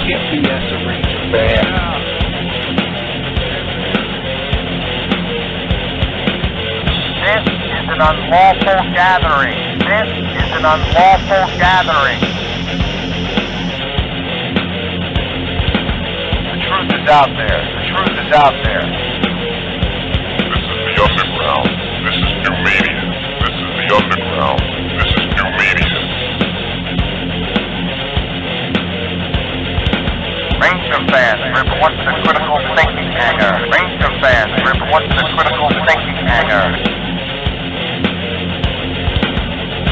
can't BS a Ranger fan. This is an unlawful gathering. This is an unlawful gathering. The truth is out there. The truth is out there. This is the underground. This is new media. This is the underground. This is new media. Ranger fans, report to the critical thinking hangar. Ranger fans, report to the critical thinking hangar.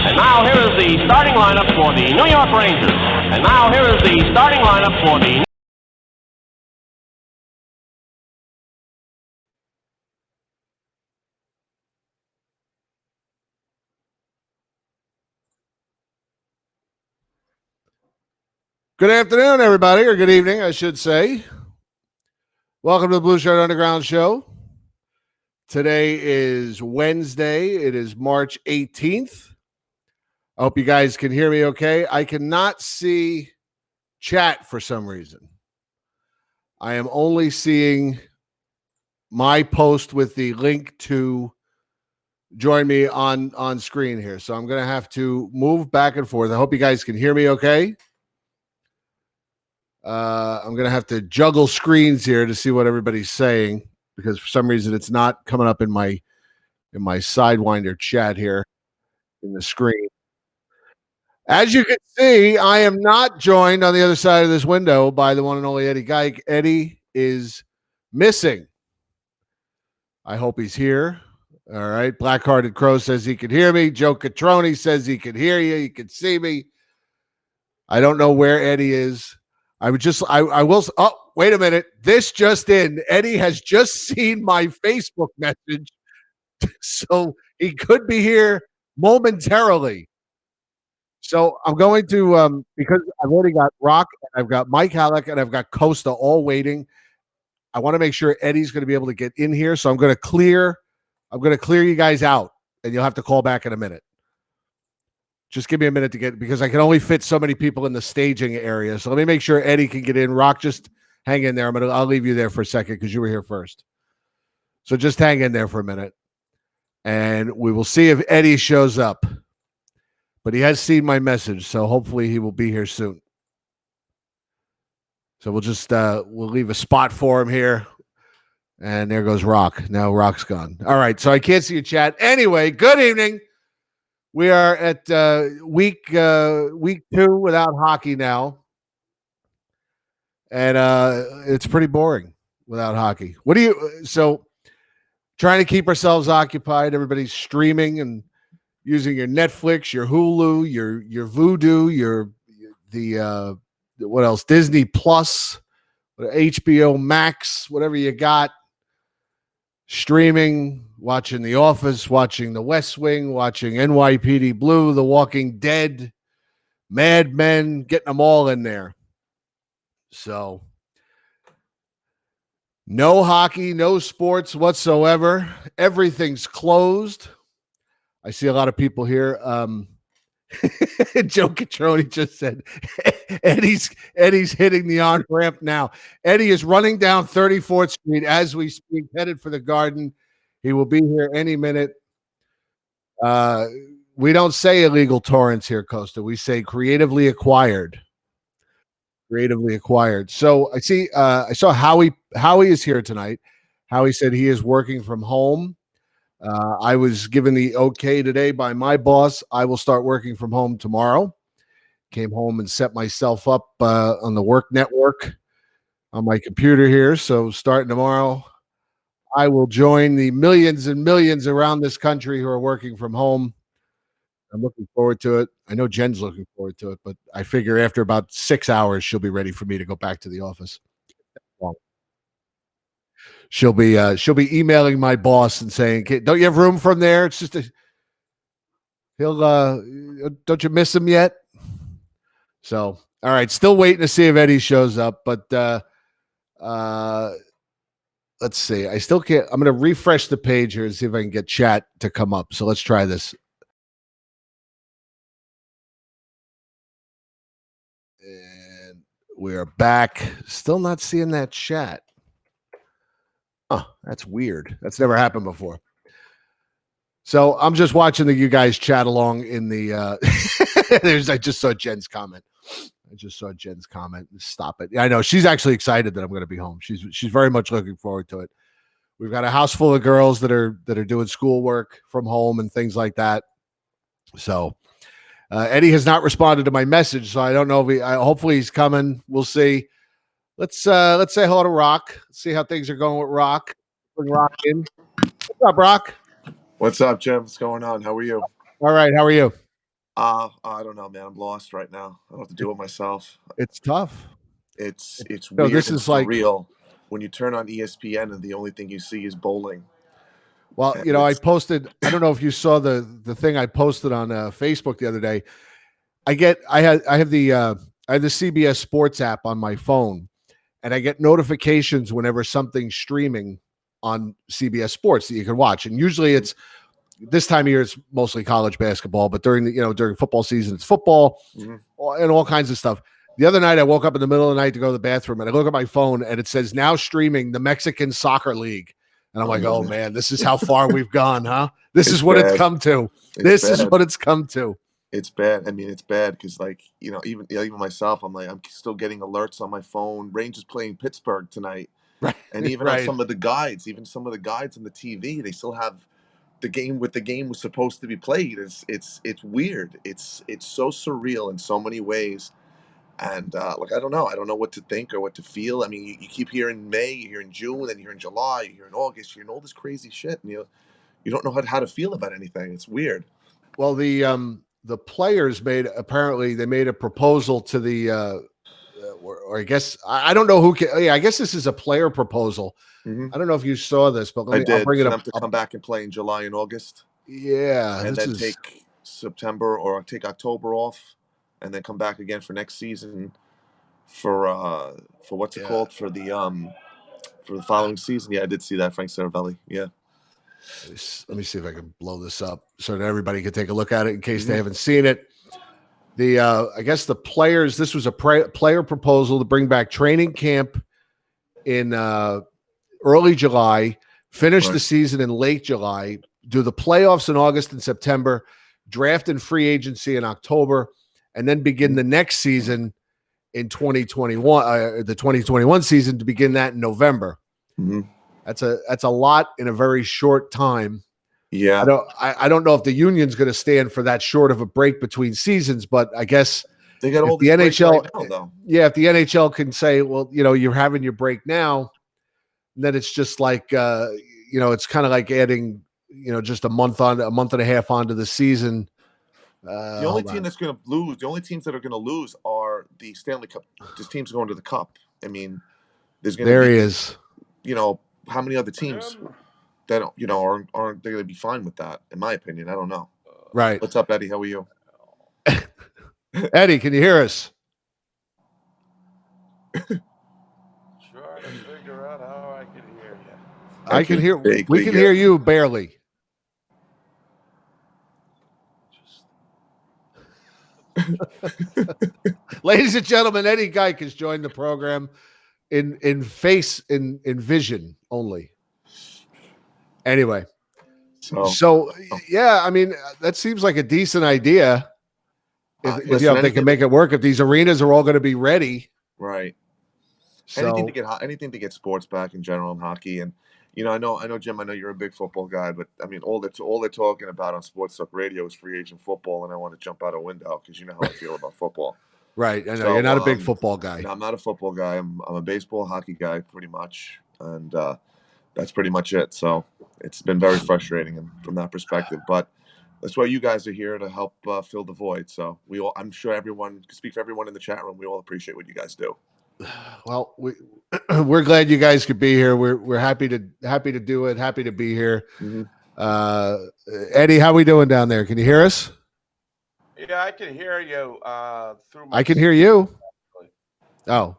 And now here is the starting lineup for the New York Rangers. And now here is the starting lineup for the... Good afternoon, everybody, or good evening, I should say. Welcome to the Blueshirt Underground Show. Today is Wednesday. It is March 18th. I hope you guys can hear me okay. I cannot see chat for some reason. I am only seeing my post with the link to join me on screen here. So I'm going to have to move back and forth. I hope you guys can hear me okay. I'm going to have to juggle screens here to see what everybody's saying because for some reason it's not coming up in my Sidewinder chat here in the screen. As you can see, I am not joined on the other side of this window by the one and only Eddie Geik. Eddie is missing. I hope he's here. All right. Black-Hearted Crow says he can hear me. Joe Catroni says he can hear you. He can see me. I don't know where Eddie is. I will. Oh, wait a minute. This just in. Eddie has just seen my Facebook message. So he could be here momentarily. So I'm going to, because I've already got Rock, and I've got Mike Halleck, and I've got Costa all waiting. I want to make sure Eddie's going to be able to get in here. So I'm going to clear you guys out, and you'll have to call back in a minute. Just give me a minute to get, because I can only fit so many people in the staging area. So let me make sure Eddie can get in. Rock, just hang in there. I'll leave you there for a second because you were here first. So just hang in there for a minute, and we will see if Eddie shows up. But he has seen my message, so hopefully he will be here soon. So we'll just we'll leave a spot for him here. And there goes Rock. Now Rock's gone. All right, so I can't see your chat. Anyway, good evening. We are at week 2 without hockey now. And it's pretty boring without hockey. So trying to keep ourselves occupied. Everybody's streaming and using your Netflix, your Hulu, your Vudu, what else? Disney Plus, HBO Max, whatever you got. Streaming, watching The Office, watching The West Wing, watching NYPD Blue, The Walking Dead, Mad Men, getting them all in there. So no hockey, no sports whatsoever. Everything's closed. I see a lot of people here. Joe Catroni just said, Eddie's hitting the on-ramp now. Eddie is running down 34th Street as we speak, headed for the Garden. He will be here any minute. We don't say illegal torrents here, Costa. We say creatively acquired. Creatively acquired. So I saw Howie is here tonight. Howie said he is working from home. I was given the okay today by my boss. I will start working from home tomorrow. Came home and set myself up on the work network on my computer here. So starting tomorrow, I will join the millions and millions around this country who are working from home. I'm looking forward to it. I know Jen's looking forward to it, but I figure after about 6 hours, she'll be ready for me to go back to the office. Well, she'll be emailing my boss and saying, "Don't you have room from there?" It's just don't you miss him yet? So, all right, still waiting to see if Eddie shows up, but let's see. I still can't. I'm going to refresh the page here and see if I can get chat to come up. So let's try this. And We are back. Still not seeing that chat. Oh, that's weird. That's never happened before. So I'm just watching you guys chat along in the I just saw Jen's comment. Stop it. Yeah, I know. She's actually excited that I'm going to be home. She's very much looking forward to it. We've got a house full of girls that are doing schoolwork from home and things like that. So Eddie has not responded to my message, so I don't know if hopefully he's coming. We'll see. Let's say hello to Rock. Let's see how things are going with Rock. Bring Rock in. What's up, Rock? What's up, Jim? What's going on? How are you? All right. How are you? I don't know, man. I'm lost right now. I don't have to do it myself. It's tough. It's No, weird. this is like surreal when you turn on ESPN and the only thing you see is bowling. Well, And I it's- posted. I don't know if you saw the thing I posted on Facebook the other day. I have the CBS Sports app on my phone, and I get notifications whenever something's streaming on CBS Sports that you can watch. And usually it's this time of year, it's mostly college basketball, but during during football season, it's football and all kinds of stuff. The other night, I woke up in the middle of the night to go to the bathroom, and I look at my phone, and it says now streaming the Mexican Soccer League. And I'm like, oh man, this is how far we've gone, huh? This is what it's come to. This is what it's come to. It's bad. I mean, it's bad because, like, even myself, I'm like, I'm still getting alerts on my phone. Rangers playing Pittsburgh tonight, right? And even on some of the guides, on the TV, they still have the game was supposed to be played. It's weird. It's so surreal in so many ways. And like, I don't know what to think or what to feel. I mean, you keep hearing May, you hear in June, then you hear in July, you hear in August, you're hearing all this crazy shit, and you don't know how to feel about anything. It's weird. Well, the players made a proposal to the or I guess I don't know who. I guess this is a player proposal. I don't know if you saw this, but I'll bring it up. To come back and play in July and August. Yeah, and then take September or take October off, and then come back again for next season for what's it called for the following season. Yeah, I did see that, Frank Saravelli. Yeah. Let me see if I can blow this up so that everybody can take a look at it in case they haven't seen it. I guess the players. This was a player proposal to bring back training camp in early July, finish the season in late July, do the playoffs in August and September, draft and free agency in October, and then begin the next season in 2021, the 2021 season, to begin that in November. That's a lot in a very short time. Yeah. I don't know if the union's going to stand for that short of a break between seasons, but I guess they got all the NHL. Right now, though. Yeah, if the NHL can say, well, you're having your break now, then it's just like it's kind of like adding just a month and a half onto the season. The only team that's going to lose, the only teams that are going to lose are the Stanley Cup. Just teams going to the Cup. I mean, there's going to there he is. How many other teams that aren't they going to be fine with that? In my opinion, I don't know. Right. What's up, Eddie? How are you? Eddie, can you hear us? Trying to figure out how I can hear you. I can hear. We can hear you barely. Ladies and gentlemen, Eddie Geik has joined the program in vision only. Anyway, so yeah, I mean, that seems like a decent idea. If they can make it work, if these arenas are all going to be ready, right? So, anything to get sports back in general in hockey, and I know Jim, I know you're a big football guy, but I mean, all they're talking about on Sports Talk Radio is free agent football, and I want to jump out a window because you know how I feel about football. Right, I know you're not a big football guy. No, I'm not a football guy. I'm a baseball, hockey guy, pretty much, and that's pretty much it. So it's been very frustrating from that perspective, but that's why you guys are here to help fill the void. So I'm sure everyone can speak for everyone in the chat room. We all appreciate what you guys do. Well, we're glad you guys could be here. We're happy to do it. Happy to be here. Eddie, how we doing down there? Can you hear us? Yeah, I can hear you through my. I can hear you. Oh.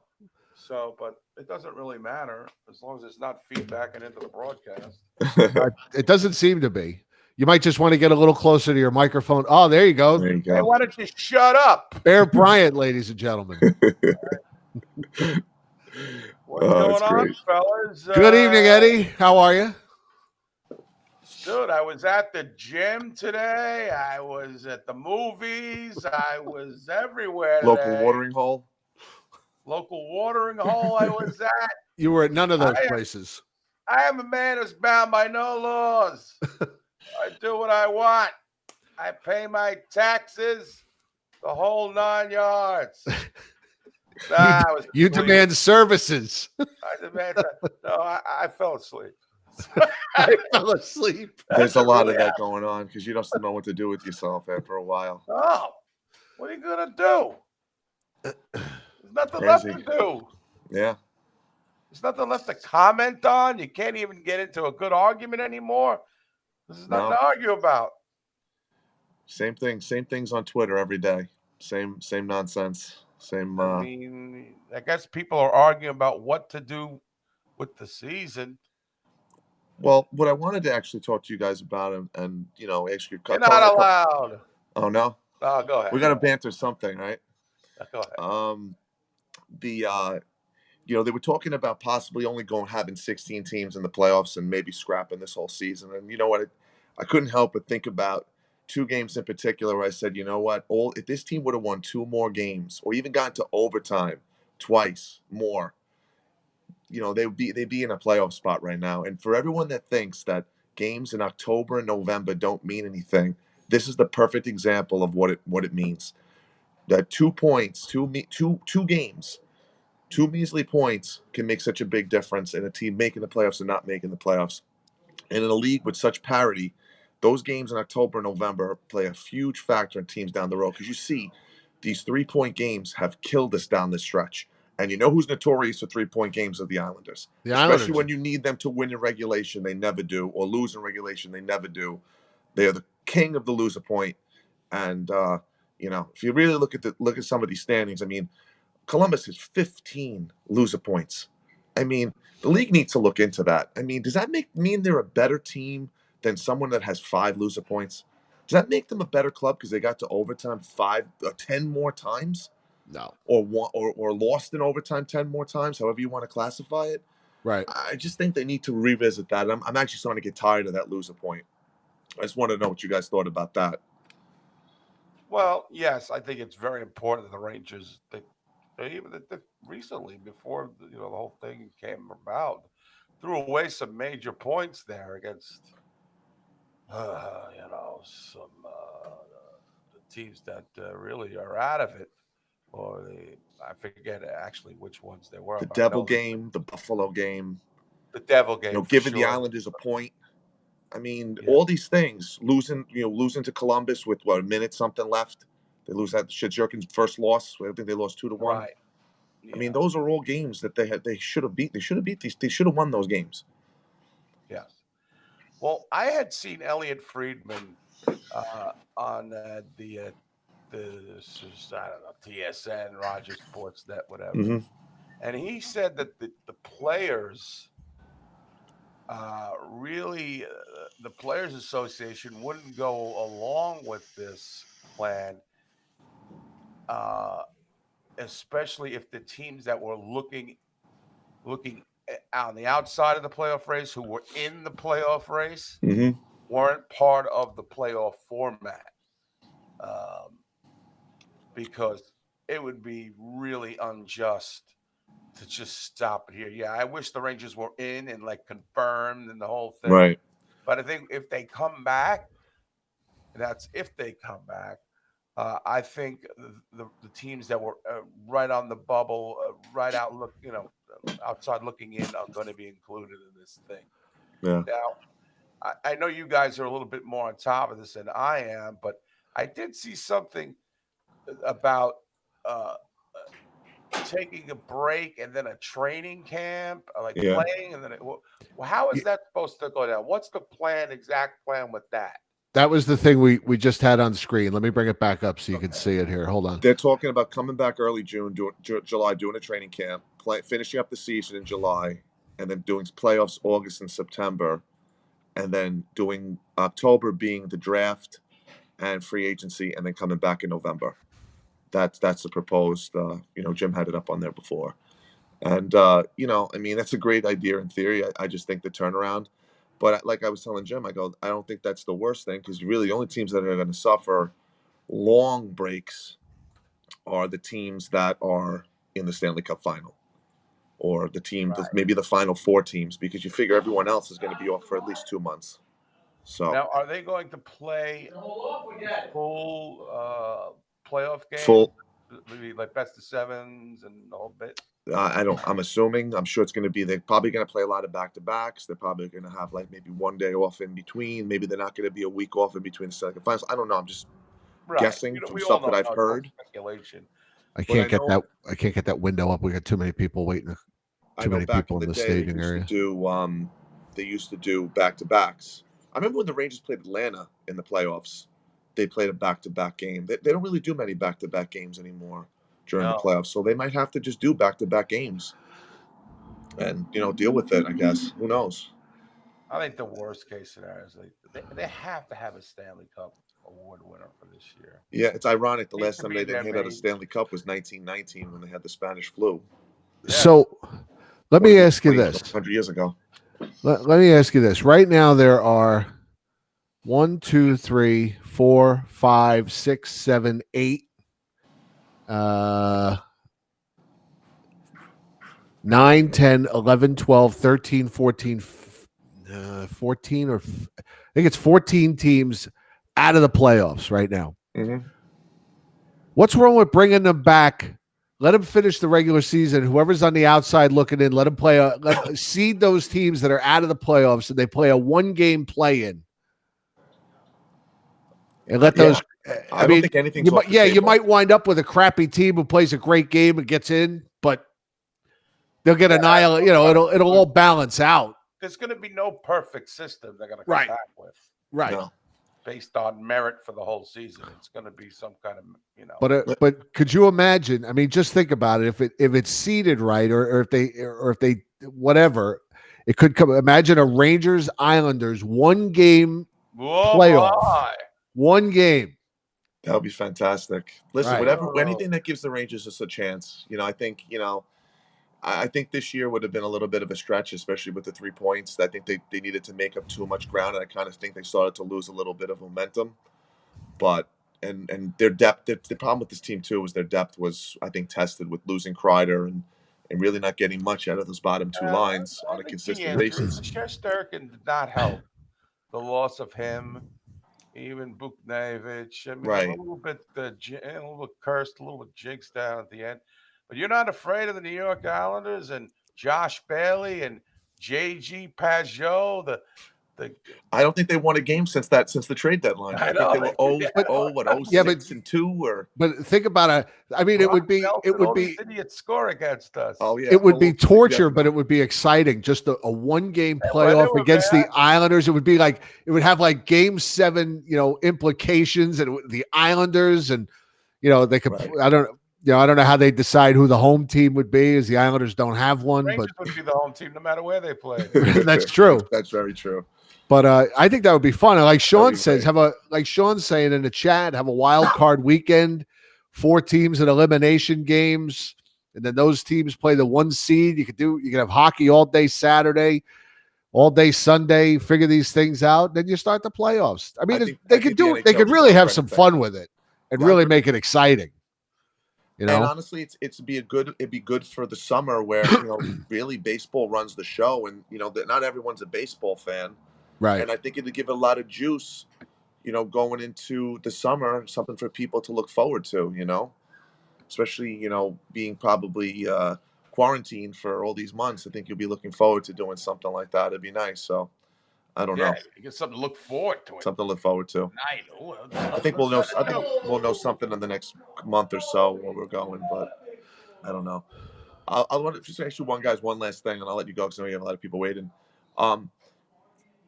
So, but it doesn't really matter as long as it's not feedbacking into the broadcast. It doesn't seem to be. You might just want to get a little closer to your microphone. Oh, there you go. There you go. Hey, why don't you shut up? Bear Bryant, ladies and gentlemen. What's Oh, going it's on, great. fellas? Good evening, Eddie. How are you? Dude, I was at the gym today. I was at the movies. I was everywhere Local today. watering hole. Local watering hole I was at. You were at none of those I, places. I am a man who's bound by no laws. I do what I want. I pay my taxes, the whole 9 yards. Nah, I was You asleep. demand services. I demand. No, I fell asleep. I fell asleep. There's That's a what lot really of that happened. going on because you don't know what to do with yourself after a while. Oh, what are you gonna do? There's nothing left Crazy. to do. Yeah. There's nothing left to comment on. You can't even get into a good argument anymore. There's nothing No. to argue about. Same thing. Same things on Twitter every day. Same nonsense. Same. I mean, I guess people are arguing about what to do with the season. Well, what I wanted to actually talk to you guys about and ask you You're a not couple. allowed. Oh no, Oh, go ahead. we got to banter something, right? Go ahead. The they were talking about possibly only having 16 teams in the playoffs and maybe scrapping this whole season. And you know what? I couldn't help but think about two games in particular where I said, you know what? If this team would have won two more games or even gotten to overtime twice more, they'd be in a playoff spot right now. And for everyone that thinks that games in October and November don't mean anything, this is the perfect example of what it means. That 2 points, two games, two measly points can make such a big difference in a team making the playoffs and not making the playoffs. And in a league with such parity, those games in October and November play a huge factor in teams down the road because you see these 3-point games have killed us down this stretch. And you know who's notorious for 3-point games are the Islanders. The Especially Islanders. when you need them to win in regulation, they never do, or lose in regulation, they never do. They are the king of the loser point. And if you really look at some of these standings, I mean, Columbus has 15 loser points. I mean, the league needs to look into that. I mean, does that mean they're a better team than someone that has 5 loser points? Does that make them a better club because they got to overtime 10 more times? No. Or lost in overtime 10 more times, however you want to classify it. Right. I just think they need to revisit that. I'm actually starting to get tired of that loser point. I just want to know what you guys thought about that. Well, yes, I think it's very important that the Rangers, recently, before the whole thing came about, threw away some major points there against, some the teams that really are out of it, or I forget actually which ones they were, The but I Devil know that game, the Buffalo game, the Devil game for giving the sure. Islanders a point. I mean, Yeah, all these things, losing to Columbus with a minute something left. They lose that Shesterkin's first loss. I think they lost 2-1. right. I mean, Yeah, those are all games that they should have beat. They should have beat these. They should have won those games. yes. Well, I had seen Elliot Friedman on I don't know, TSN, Rogers Sportsnet, whatever, Mm-hmm. and he said that the players the Players Association wouldn't go along with this plan, uh, especially if the teams that were looking on the outside of the playoff race, who were in the playoff race, Mm-hmm. weren't part of the playoff format. Um, because it would be really unjust to just stop it here. Yeah, I wish the Rangers were in and like confirmed and the whole thing. Right. But I think if they come back, that's if they come back. I think the teams that were right on the bubble, right out outside looking in, are going to be included in this thing. Yeah. Now, I know you guys are a little bit more on top of this than I am, but I did see something about uh, taking a break and then a training camp, like Yeah. playing, and then how is that supposed to go down? What's the exact plan with that? That was the thing we just had on screen. Let me bring it back up so you can Okay. see it here. Hold on. They're talking about coming back early June, July, doing a training camp, finishing up the season in July, and then doing playoffs August and September, and then doing October being the draft and free agency, and then coming back in November. That's the proposed. Jim had it up on there before. And I mean, that's a great idea in theory. I just think the turnaround. But like I was telling Jim, I go, I don't think that's the worst thing because really the only teams that are going to suffer long breaks are the teams that are in the Stanley Cup final or the team, Right. maybe the final four teams, because you figure everyone else is going to be off for at least 2 months. So Now, are they going to play full playoff game, full. maybe like best of sevens and the whole bit? I don't. I'm assuming. I'm sure it's going to be. They're probably going to play a lot of back to backs. They're probably going to have like maybe one day off in between. Maybe they're not going to be a week off in between the second finals. I don't know. I'm just Right. guessing from We all stuff that don't I've know. It's all heard. speculation. I But I can't get know. that. I can't get that window up. We got too many people waiting. I Too know many back people in in the the day staging area. they used to do back to backs. I remember when the Rangers played Atlanta in the playoffs. They played a back to back game. They don't really do many back to back games anymore during the No. playoffs, so they might have to just do back to back games and deal with it. I guess. Who knows? I think the worst case scenario is they have to have a Stanley Cup award winner for this year. Yeah, it's ironic. The Needs last to time be they in didn't their hand out a veins. Stanley Cup was 1919 when they had the Spanish flu. Yes. So let me ask you this. 100 years ago. Let me ask you this. Right now, there are 1, 2, 3, 4, 5, 6, 7, 8. 9, 10, 11, 12, 13, 14, 14 or I think it's 14 teams out of the playoffs right now. Mm-hmm. What's wrong with bringing them back? Let them finish the regular season. Whoever's on the outside looking in, let them play. Seed those teams that are out of the playoffs, and they play a one-game play-in. And let those. I don't think anything's you off might, the table. you might wind up with a crappy team who plays a great game and gets in, but they'll get annihilated. It'll all balance out. There's going to be no perfect system they're going to come Right. back with. Right. No. Based on merit for the whole season. It's going to be some kind of, But could you imagine? I mean, just think about it. If it's seeded right, or if they whatever, it could come. Imagine a Rangers Islanders one game playoff, my. one game. That would be fantastic. Listen, Right. anything that gives the Rangers just a chance. I think I think this year would have been a little bit of a stretch, especially with the 3 points. I think they needed to make up too much ground, and I kind of think they started to lose a little bit of momentum. But and their depth, the problem with this team too was their depth was, I think, tested with losing Kreider and really not getting much out of those bottom two lines on a consistent basis. Shesterkin did not help. The loss of him, even Buknevich. I mean, Right. a little bit cursed, a little bit jinxed down at the end. But you're not afraid of the New York Islanders and Josh Bailey and J.G. Pajot, I don't think they won a game since the trade deadline. I think they were 6-2 or. But think about it. I mean, it would be idiots score against us. Oh yeah, it would be torture, but it would be exciting. Just a one-game playoff against the Islanders. It would be like it would have like Game 7, implications, and the Islanders, and they could. Right. I don't know how they decide who the home team would be, as the Islanders don't have one. Rangers but would be the home team no matter where they play. That's true. That's very true. But I think that would be fun. And like Sean says, like Sean's saying in the chat, have a wild card weekend, 4 teams in elimination games, and then those teams play the 1 seed. You can have hockey all day Saturday, all day Sunday. Figure these things out, then you start the playoffs. I mean, they could really have some fun with it and really make it exciting. And honestly, it'd be good for the summer where really baseball runs the show, and not everyone's a baseball fan. Right. And I think it'd give it a lot of juice, going into the summer, something for people to look forward to, especially, being probably quarantined for all these months. I think you'll be looking forward to doing something like that. It'd be nice. So I don't know. You get something to look forward to. Something to look forward to. I think we'll know something in the next month or so where we're going, but I don't know. I want to just ask you one last thing, and I'll let you go because I know you have a lot of people waiting.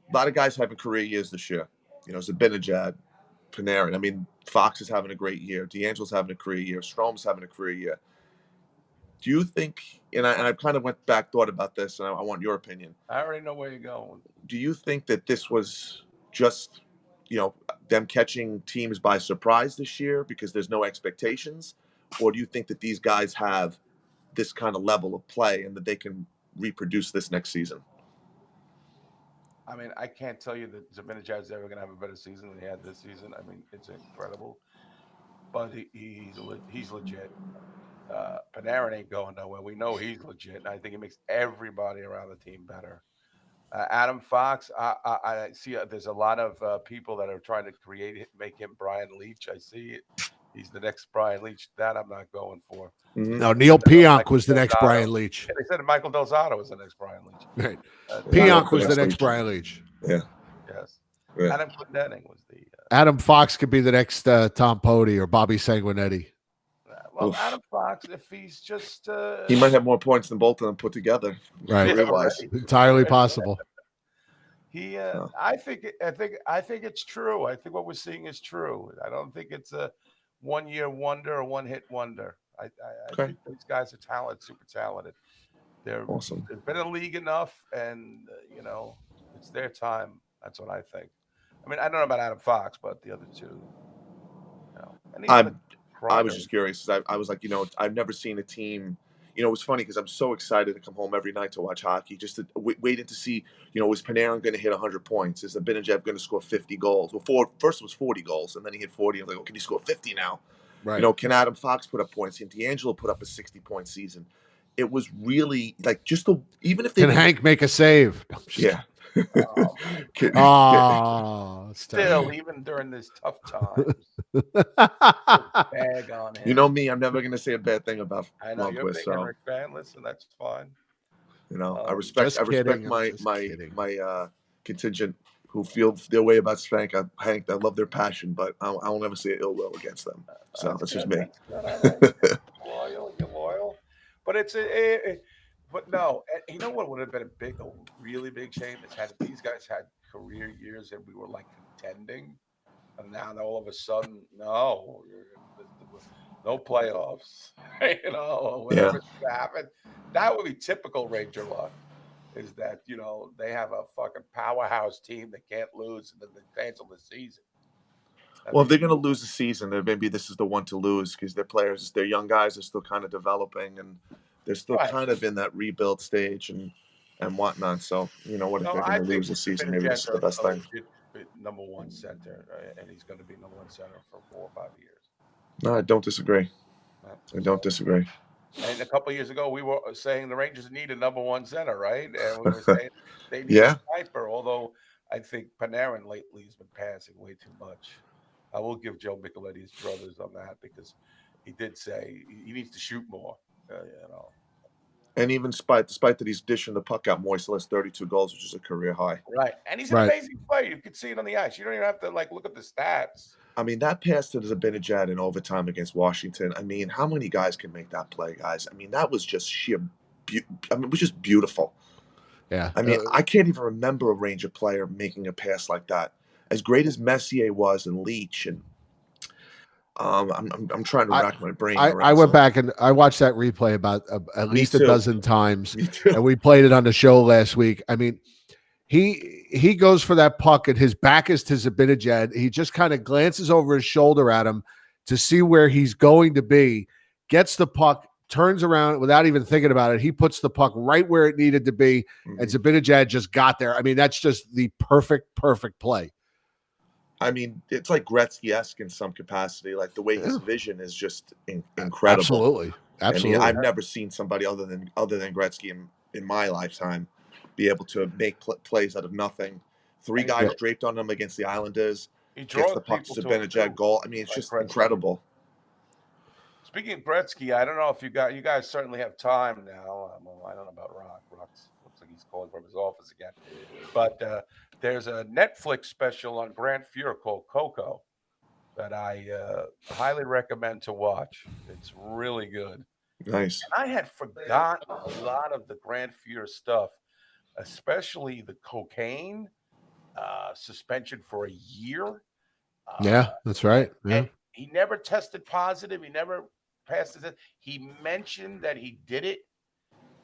A lot of guys having career years this year. Zibanejad, Panarin. I mean, Fox is having a great year. D'Angelo's having a career year. Strome's having a career year. Do you think, and I kind of thought about this, and I want your opinion. I already know where you're going. Do you think that this was just, them catching teams by surprise this year because there's no expectations? Or do you think that these guys have this kind of level of play and that they can reproduce this next season. I mean, I can't tell you that Zibanejad's ever going to have a better season than he had this season. I mean, it's incredible, but he's legit. Panarin ain't going nowhere. We know he's legit. And I think it makes everybody around the team better. Adam Fox, I see there's a lot of people that are trying to make him Brian Leach. I see it. He's the next Brian Leach. That I'm not going for. Mhm. No, Neil Pionk was the next Brian Leach. Yeah, they said Michael Del Zotto was the next Brian Leach. Right. Yeah, Pionk was the next next Leach. Brian Leach. Yeah. Yes. Yeah. Adam Clendenning was the. Adam Fox could be the next Tom Pody or Bobby Sanguinetti. Well, Oof. Adam Fox, if he's just. He might have more points than both of them put together. Right. Career-wise. Entirely possible. He, I think it's true. I think what we're seeing is true. I don't think it's a one-year wonder or one-hit wonder. I Okay. think these guys are talented, super talented. They're Awesome. They've been in the league enough, and it's their time. That's what I think. I mean, I don't know about Adam Fox, but the other two, and I was just curious. I was like, I've never seen a team. It was funny because I'm so excited to come home every night to watch hockey, just to waiting to see, is Panarin going to hit 100 points? Is Zibanejad going to score 50 goals? Well, first it was 40 goals, and then he hit 40. I'm like, oh, can he score 50 now? Right. Can Adam Fox put up points? Can D'Angelo put up a 60-point season? It was really like even if they can Hank make a save? Yeah. Still, even during this tough times, bag on him. You know me, I'm never going to say a bad thing about I know you're a Lundqvist, big Henrik fan. Listen, that's fine. I respect my contingent who feel their way about Hank. I love their passion, but I will never say ill will against them. So that's just me. You're loyal, but but no. You know what would have been a really big shame is had these guys had career years and we were like contending, and now all of a sudden, no playoffs. Whatever's happened. That would be typical Ranger luck. Is that they have a fucking powerhouse team that can't lose, and then they cancel the season. Well, if they're going to lose the season, then maybe this is the one to lose because their young guys are still kind of developing, and they're still kind of in that rebuild stage and whatnot. So if they're going to lose the season, maybe this is the best thing. Number one center, and he's going to be number one center for 4 or 5 years. No, I don't disagree. And a couple of years ago, we were saying the Rangers need a number one center, right? And we were saying they need a sniper. Although I think Panarin lately has been passing way too much. I will give Joe Micheletti his druthers on that because he did say he needs to shoot more. And even despite that he's dishing the puck out more, he still has 32 goals, which is a career high. Right, and he's an amazing player. You could see it on the ice. You don't even have to look at the stats. I mean, that pass to Zibanejad in overtime against Washington. I mean, how many guys can make that play, guys? I mean, that was just sheer. It was just beautiful. Yeah. I mean, I can't even remember a Ranger player making a pass like that. As great as Messier was and Leach and. I'm trying to rack my brain. I went back and I watched that replay about at least a dozen times, Me too. and we played it on the show last week. I mean, he goes for that puck, and his back is to Zibanejad. He just kind of glances over his shoulder at him to see where he's going to be, gets the puck, turns around without even thinking about it. He puts the puck right where it needed to be, and Zibanejad just got there. I mean, that's just the perfect play. I mean, it's like Gretzky-esque in some capacity. Like the way his vision is just incredible. Absolutely. I mean, I've never seen somebody other than Gretzky in my lifetime be able to make plays out of nothing. 3 guys draped on him against the Islanders. He gets the puck to Zibanejad goal. I mean, it's just incredible. Speaking of Gretzky, I don't know if you guys certainly have time now. I don't know about Rock. Rock looks like he's calling from his office again. But there's a Netflix special on Grant Fuhr called Coco that I highly recommend to watch. It's really good. Nice. And I had forgotten a lot of the Grant Fuhr stuff, especially the cocaine suspension for a year. Yeah, that's right. Yeah. And he never tested positive. He never passed it. He mentioned that he did it,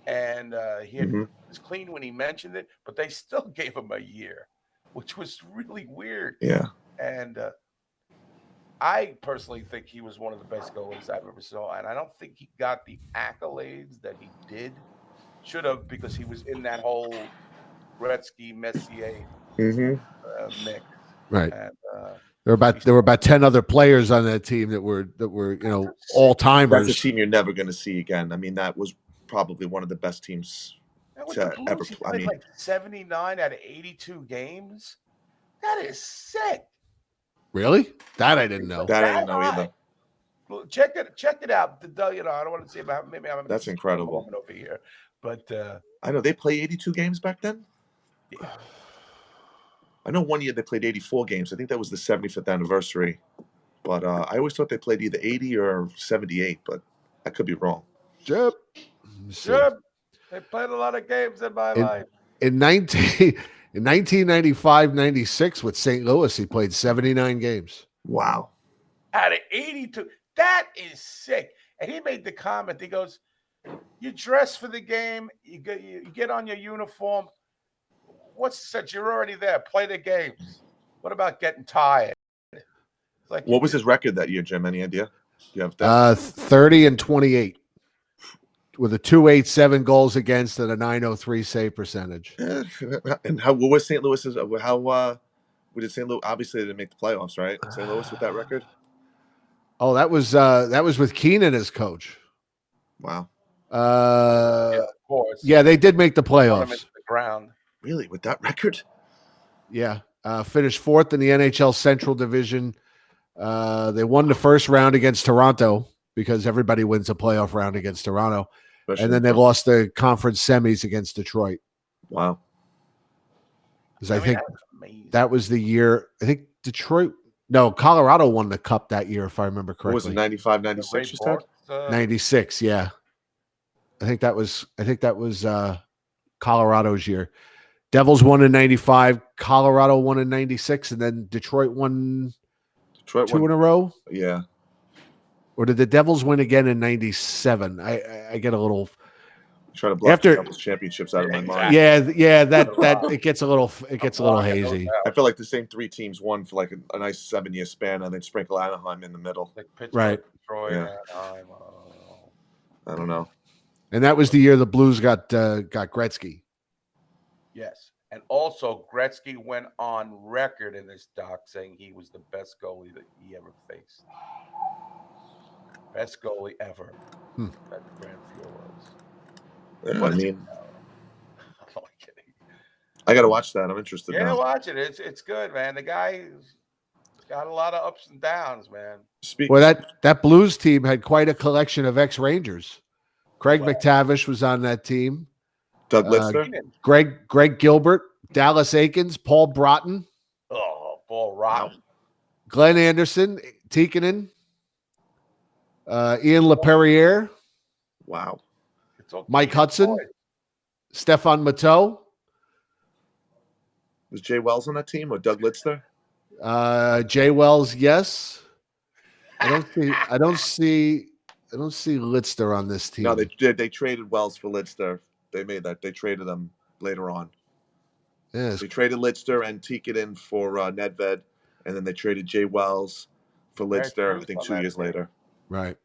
and he was clean when he mentioned it, but they still gave him a year, which was really weird. Yeah. And I personally think he was one of the best goalies I've ever saw, and I don't think he got the accolades that he did. Should have, because he was in that whole Gretzky Messier Mm-hmm. mix, Right. and There were about 10 other players on that team that were all That's a timers. team you're never going to see again. I mean, that was probably one of the best teams and with the to ever Blues, he play. I played mean, like 79 out of 82 games. That is sick. Really? That I didn't know. that I That didn't know high. either. Well, check it out. I don't want to say about maybe I'm having That's a incredible. moment over here, but I know they play 82 games back then. yeah. I know one year they played 84 games. I think that was the 75th anniversary. But I always thought they played either 80 or 78, but I could be wrong. Jeb. Let me see. Sure, they played a lot of games in my life. In 1995-96 with St. Louis, he played 79 games. Wow. Out of 82. That is sick. And he made the comment. He goes, "You dress for the game. You get on your uniform. What's such? You're already there. Play the games. What about getting tired?" It's like What was his record that year, Jim? Any idea? You have that? 30-28 with a 287 goals against and a 903 save percentage. And what was St. Louis's? What did St. Louis? Obviously, they didn't make the playoffs, right? St. Louis with that record. Oh, that was with Keenan as coach. Wow. yeah, of course. Yeah, they did make the Run him playoffs. into the ground. Really, with that record? Yeah, finished fourth in the NHL Central Division. They won the first round against Toronto because everybody wins a playoff round against Toronto, Especially and then they lost the conference semis against Detroit. Wow. Because I think that's amazing. that was the year. I think Detroit. No, Colorado won the cup that year, if I remember What was correctly. it? 95, 96, you said? 96, yeah. I think that was Colorado's year. Devils won in 95, Colorado won in 96, and then Detroit won two in a row. Yeah. Or did the Devils win again in 97? I get a little Try to block After- the Devils championships out of my mind. yeah, that it gets a little hazy. I feel like the same three teams won for like a nice 7-year span, and then sprinkle Anaheim in the middle. Like Pittsburgh, Right. Detroit, Yeah. Anaheim, I don't know. And that was the year the Blues got Gretzky. yes. And also, Gretzky went on record in this doc saying he was the best goalie that he ever faced. Best goalie ever that Grand Fuel was. Yeah, What I is mean, I'm only kidding. I got to watch that. I'm interested Yeah, now. watch it. It's good, man. The guy's got a lot of ups and downs, man. Well, that Blues team had quite a collection of ex-Rangers. Craig McTavish was on that team. Doug Lister? Greg Gilbert, Dallas Aikens, Paul Broughton. Oh, Paul Rotten. Glenn Anderson, Tikkanen, Ian LaPerriere. Wow. Mike Hudson, Stefan Matteau. Was Jay Wells on that team or Doug Lister? Jay Wells, yes. I don't see Litster on this team. No, they traded Wells for Lister. They made that. They traded them later on. Yes. They traded Lister and Tikkanen for Nedved, and then they traded Jay Wells for Lidster, I think 2 years later. Right.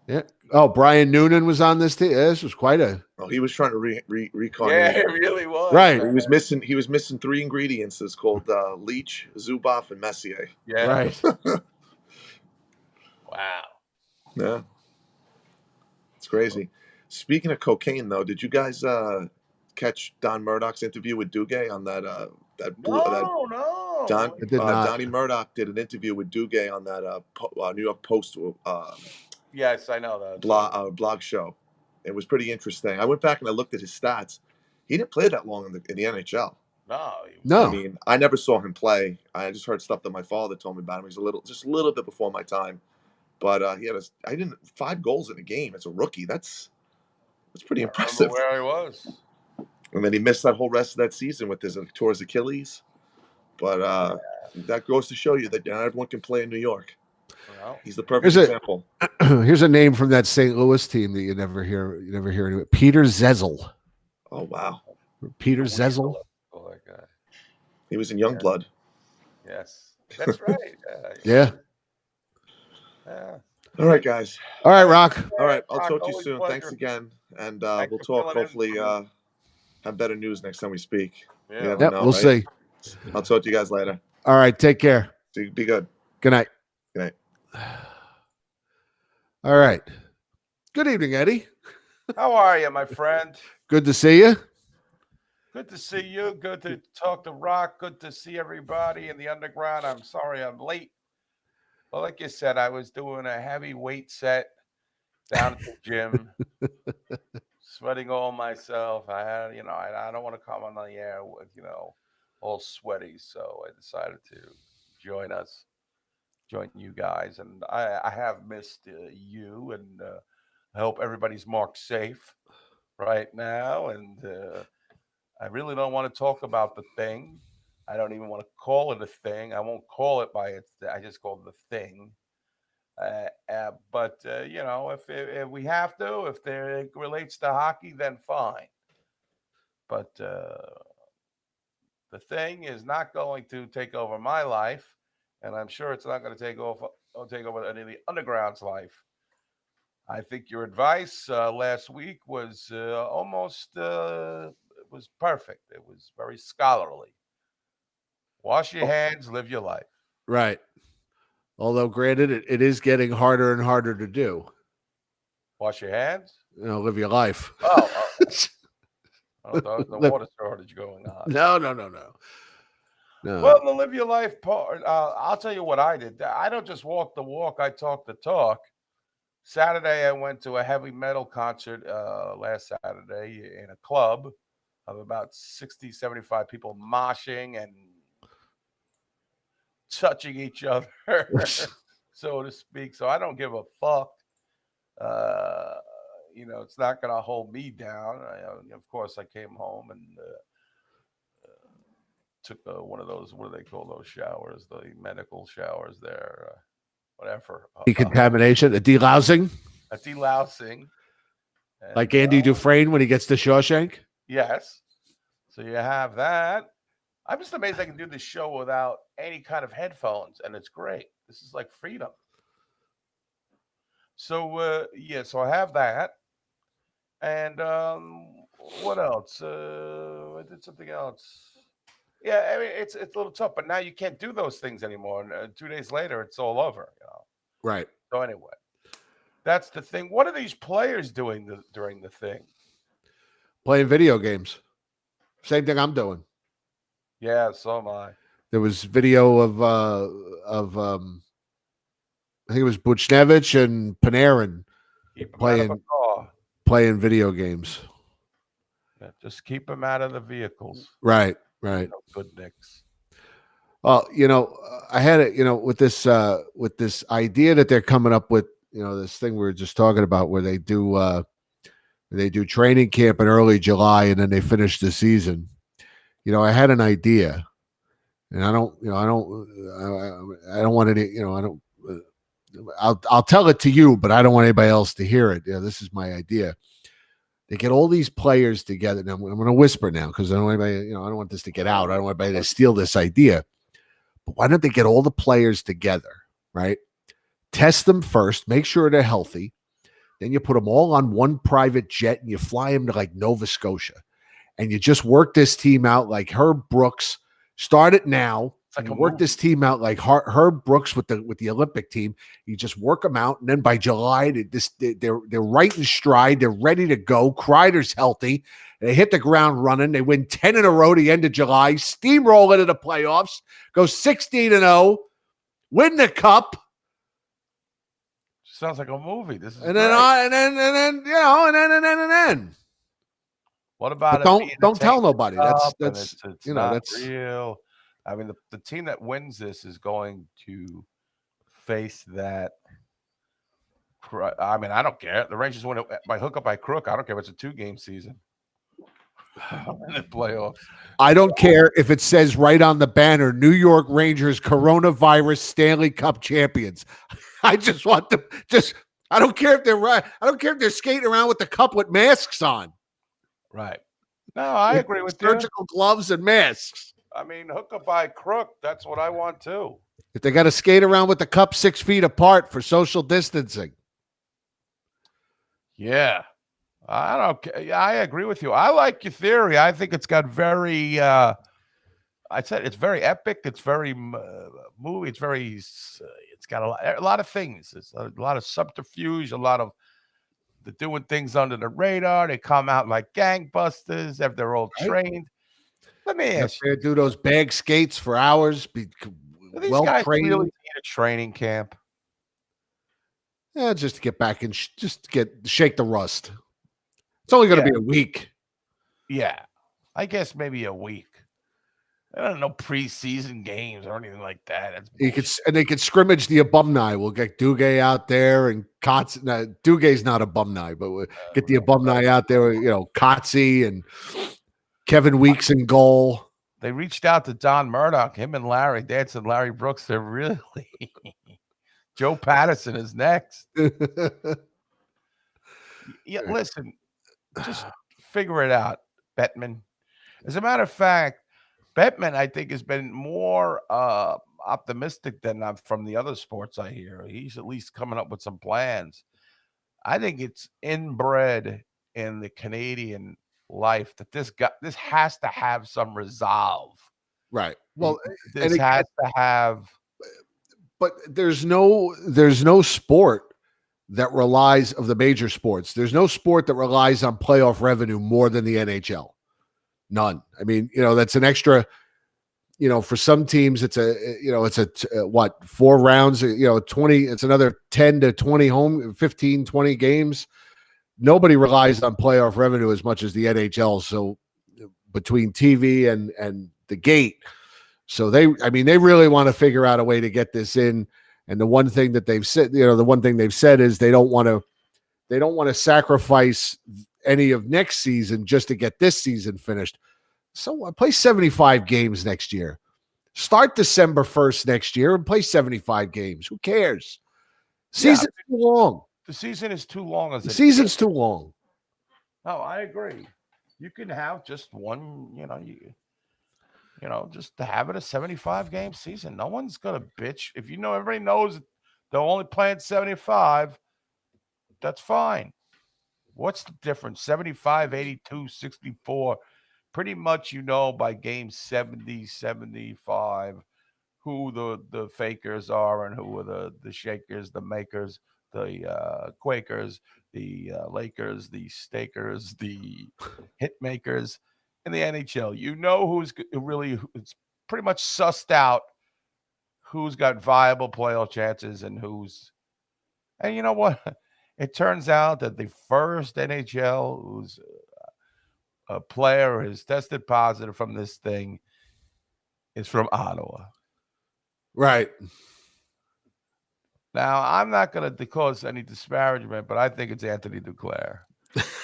Yeah. Oh, Brian Noonan was on this team. This was quite a. Oh, he was trying to recon. Yeah, it really was. Right. He was missing 3 ingredients. It's called Leach, Zuboff, and Messier. Yeah. Right. Wow. Yeah. It's crazy. Speaking of cocaine, though, did you guys catch Don Murdoch's interview with Duguay on that? No. Donnie Murdoch did an interview with Duguay on that New York Post Yes, I know that. blog show. It was pretty interesting. I went back and I looked at his stats. He didn't play that long in the NHL. No. I mean, I never saw him play. I just heard stuff that my father told me about him. He's just a little bit before my time. But he had 5 goals in a game as a rookie. That's pretty impressive. Where he was. And then he missed that whole rest of that season with his tore his Achilles. But that goes to show you that not everyone can play in New York. Well, he's the perfect example. Here's a name from that St. Louis team that you never hear anyway. Peter Zezel. Oh wow. Peter Zezel. Oh, that guy. He was in Youngblood. Yes. That's right. Yeah. Yeah. All right, guys. All right, Rock. All right, I'll Rock, talk to you always soon. Thanks pleasure. again, and Thanks we'll for talk. filling in Hopefully, for me. have better news next time we speak. Yeah. You never Yep, know, we'll right? see. I'll talk to you guys later. All right, take care. Be good. Good night. Good night. All right. Good evening, Eddie. How are you, my friend? Good to see you. Good to see you. Good to talk to Rock. Good to see everybody in the underground. I'm sorry I'm late. Well, like you said, I was doing a heavy weight set down at the gym, sweating all myself. I had, I don't want to come on the air with, all sweaty. So I decided to join you guys. And I have missed you, and I hope everybody's marked safe right now. And I really don't want to talk about the thing. I don't even want to call it a thing. I won't call it by its. I just call it the thing. But if we have to, if it relates to hockey, then fine. But the thing is not going to take over my life, and I'm sure it's not going to take over any of the underground's life. I think your advice last week was almost it was perfect. It was very scholarly. Wash your hands, live your life. Right. Although, granted, it is getting harder and harder to do. Wash your hands. Live your life. Oh, I thought there was a water shortage going on. No. Well, the live your life part. I'll tell you what I did. I don't just walk the walk. I talk the talk. Saturday, I went to a heavy metal concert last Saturday in a club of about 60, 75 people moshing and touching each other, so to speak. So I don't give a fuck. Uh, it's not going to hold me down. Of course, I came home and took one of those, what do they call those showers? The medical showers there, whatever. Decontamination, a delousing. A delousing. And, Like Andy Dufresne when he gets to Shawshank? Yes. So you have that. I'm just amazed I can do this show without any kind of headphones, and it's great. This is like freedom. So, so I have that. And what else? I did something else. Yeah, I mean, it's a little tough, but now you can't do those things anymore. And 2 days later, it's all over, Right. So anyway, that's the thing. What are these players doing during the thing? Playing video games. Same thing I'm doing. Yeah, so am I. There was video of I think it was Buchnevich and Panarin Keep them out of a car. playing video games. Yeah, just keep them out of the vehicles. Right. No good nicks. Well, I had it, with this idea that they're coming up with, this thing we were just talking about where they do training camp in early July and then they finish the season. I had an idea, and I don't want any, I'll tell it to you, but I don't want anybody else to hear it. This is my idea. They get all these players together. Now I'm going to whisper now because I don't want anybody, I don't want this to get out. I don't want anybody to steal this idea. But why don't they get all the players together, right? Test them first, make sure they're healthy. Then you put them all on one private jet and you fly them to like Nova Scotia. And you just work this team out like Herb Brooks. Start it now. Like work this team out like Herb Brooks with the Olympic team. You just work them out, and then by July, they're right in stride. They're ready to go. Kreider's healthy. They hit the ground running. They win 10 in a row at the end of July. Steamroll into the playoffs. Go 16-0. Win the cup. Sounds like a movie. This is and then. What about don't tell nobody. That's it's not that's real. I mean, the team that wins this is going to face that. I mean, I don't care. The Rangers win it by hook or by crook. I don't care if it's a 2-game season. In the playoffs. I don't care if it says right on the banner, New York Rangers coronavirus Stanley Cup champions. I just want them. I don't care if they're right. I don't care if they're skating around with the cup with masks on. Right. No, I agree with you. Surgical gloves and masks. I mean, hook or by crook, that's what I want too. If they got to skate around with the cup 6 feet apart for social distancing. Yeah. I don't. Yeah, I agree with you. I like your theory. I think it's got very. I said it's very epic. It's very movie. It's very. It's got a lot of things. It's a lot of subterfuge. A lot of they're doing things under the radar. They come out like gangbusters. If they're all Right. trained. Let me Up ask there, do those bag skates for hours. Be do these well guys really trained. need a training camp? Yeah, just to get back and just to shake the rust. It's only going to Yeah. be a week. Yeah. I guess maybe a week. I don't know preseason games or anything like that. That's bullshit. They could scrimmage the alumni. We'll get Duguay out there and Kotz. No, Dugay's not alumni, but we'll get the alumni out there. You know, Kotze and Kevin Weeks in goal. They reached out to Don Murdoch, him and Larry Dance and Larry Brooks. They're really Joe Patterson is next. Yeah, listen, just figure it out, Bettman. As a matter of fact, Bettman, I think, has been more optimistic than from the other sports I hear. He's at least coming up with some plans. I think it's inbred in the Canadian life that this has to have some resolve. Right. Well, This has to have. But there's no sport that relies of the major sports. There's no sport that relies on playoff revenue more than the NHL. None. I mean, that's an extra. For some teams, it's what 4 rounds. 20. It's another 10 to 20 home, 15, 20 games. Nobody relies on playoff revenue as much as the NHL. So between TV and the gate, so they really want to figure out a way to get this in. And the one thing that they've said, is they don't want to sacrifice any of next season just to get this season finished. So play 75 games next year. Start December 1st next year and play 75 games. Who cares? Season's too long. The season is too long. The season's too long. No, I agree. You can have just one, just to have it a 75 game season. No one's gonna bitch. If everybody knows they're only playing 75, that's fine. What's the difference? 75, 82, 64. Pretty much by game 70, 75 who the fakers are and who are the shakers, the makers, the Quakers, the Lakers, the stakers, the hit makers in the NHL. Who's really, it's pretty much sussed out who's got viable playoff chances and and you know what? It turns out that the first NHL who's a player has tested positive from this thing is from Ottawa. Right. Now, I'm not going to cause any disparagement, but I think it's Anthony Duclair.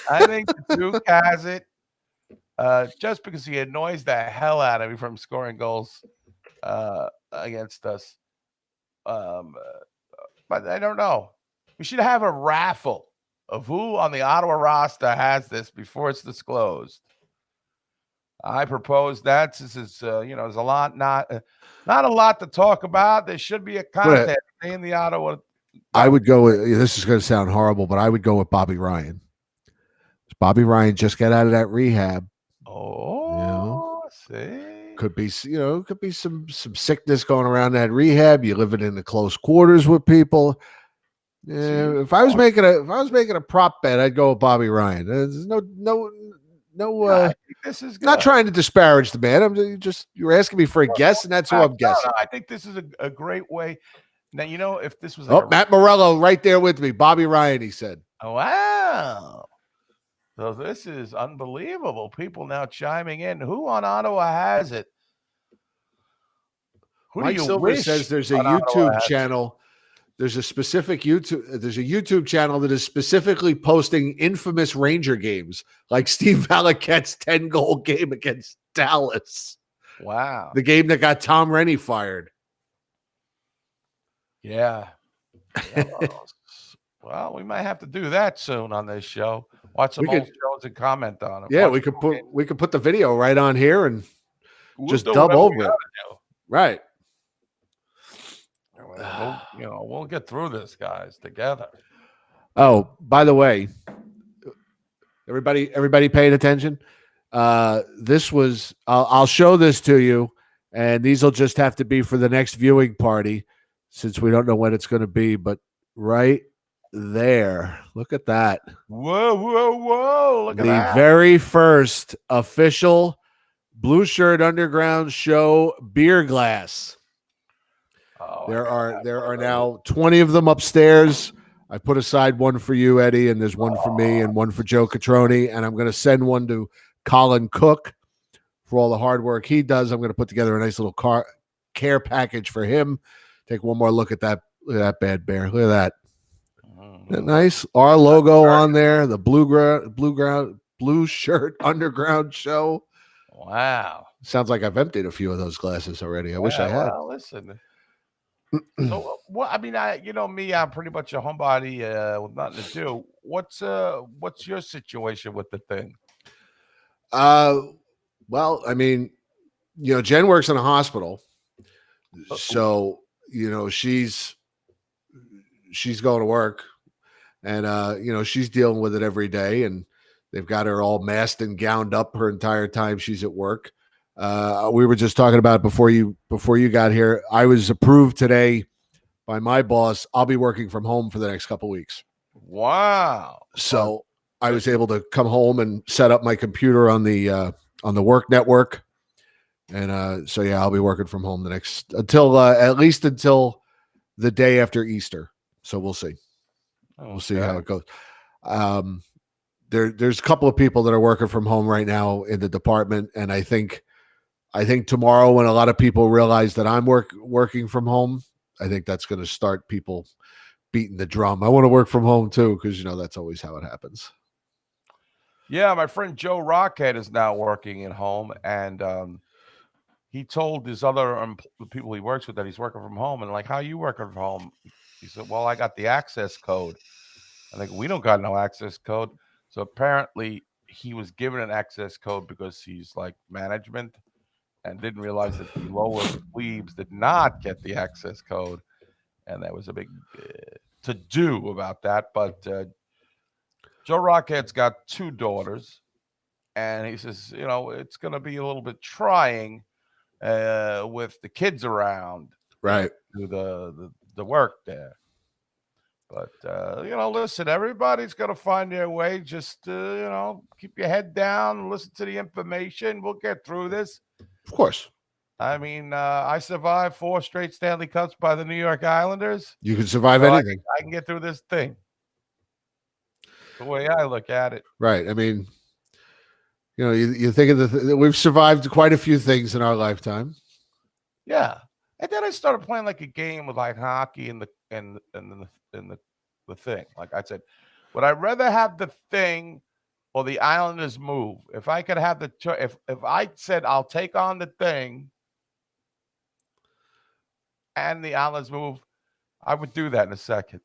I think the Duke has it just because he annoys the hell out of me from scoring goals against us. But I don't know. We should have a raffle of who on the Ottawa roster has this before it's disclosed. I propose that since it's there's a lot not a lot to talk about. There should be a contest in the Ottawa. I would go with, this is going to sound horrible, but I would go with Bobby Ryan. Bobby Ryan just got out of that rehab. Oh, see, could be some sickness going around that rehab. You're living in the close quarters with people. Yeah, if I was making a prop bet, I'd go with Bobby Ryan. There's no. I think this is good. Not trying to disparage the man. You're asking me for a guess, and that's who I'm guessing. I think this is a great way. Now, if this was Matt Morello right there with me. Bobby Ryan, he said. Oh, wow. So this is unbelievable. People now chiming in. Who on Ottawa has it? Mike Silver says there's a YouTube channel. There's a specific YouTube channel that is specifically posting infamous Ranger games, like Steve Valiquette's 10-goal game against Dallas. Wow. The game that got Tom Rennie fired. Yeah. Well, we might have to do that soon on this show. Watch some old shows and comment on them. Yeah, we could put the video right on here and just dub over it. Right. We'll get through this, guys, together. Oh, by the way, everybody paying attention. This was. I'll show this to you, and these will just have to be for the next viewing party, since we don't know when it's going to be. But right there, look at that. Whoa, whoa, whoa! Look at The that. very first official Blueshirt Underground show beer glass. Oh, There are now 20 of them upstairs. I put aside one for you, Eddie, and there's one for me and one for Joe Catroni, and I'm going to send one to Colin Cook for all the hard work he does. I'm going to put together a nice little care package for him. Take one more look at that. Look at that bad bear. Look at that. Isn't that nice? Our logo on there, the blue shirt underground show. Wow. Sounds like I've emptied a few of those glasses already. I wish I had. Well, listen. So, what? I mean, me, I'm pretty much a homebody with nothing to do. What's your situation with the thing? Well, I mean, Jen works in a hospital, so she's going to work, and she's dealing with it every day, and they've got her all masked and gowned up her entire time she's at work. We were just talking about it before you got here. I was approved today by my boss. I'll be working from home for the next couple of weeks. Wow. So I was able to come home and set up my computer on the work network. And so yeah, I'll be working from home at least until the day after Easter. So we'll see. We'll see how it goes. There's a couple of people that are working from home right now in the department, and I think tomorrow, when a lot of people realize that I'm working from home, I think that's going to start people beating the drum. I want to work from home too, because that's always how it happens. Yeah, my friend Joe Rockhead is now working at home, and he told his other people he works with that he's working from home, and like, how are you working from home? He said, well, I got the access code. I think we don't got no access code. So apparently he was given an access code because he's like management, and didn't realize that the lower plebes did not get the access code. And there was a big to-do about that. But Joe Rockhead's got 2 daughters, and he says, it's going to be a little bit trying with the kids around, right, to the work there. But listen, everybody's going to find their way. Just keep your head down, listen to the information. We'll get through this. Of course. I mean, I survived 4 straight Stanley Cups by the New York Islanders. You can survive anything. I can get through this thing. The way I look at it. Right. I mean, you think of we've survived quite a few things in our lifetime. Yeah. And then I started playing like a game with like hockey and the thing. Like I said, would I rather have the thing or the Islanders move? If I could have if I said I'll take on the thing and the Islanders move, I would do that in a second.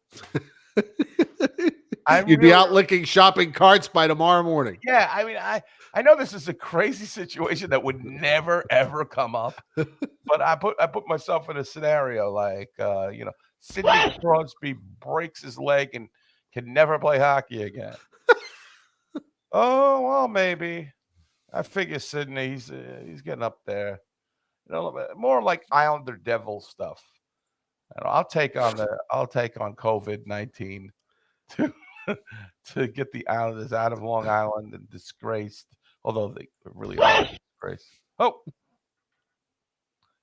You'd be out licking shopping carts by tomorrow morning. Yeah, I mean, I know this is a crazy situation that would never ever come up, but I put myself in a scenario like Sidney Crosby breaks his leg and can never play hockey again. Oh well, maybe. I figure Sidney, he's getting up there. More like Islander Devil stuff. I'll take on COVID-19 to get the Islanders out of Long Island and disgraced, although they really are disgraced. Oh,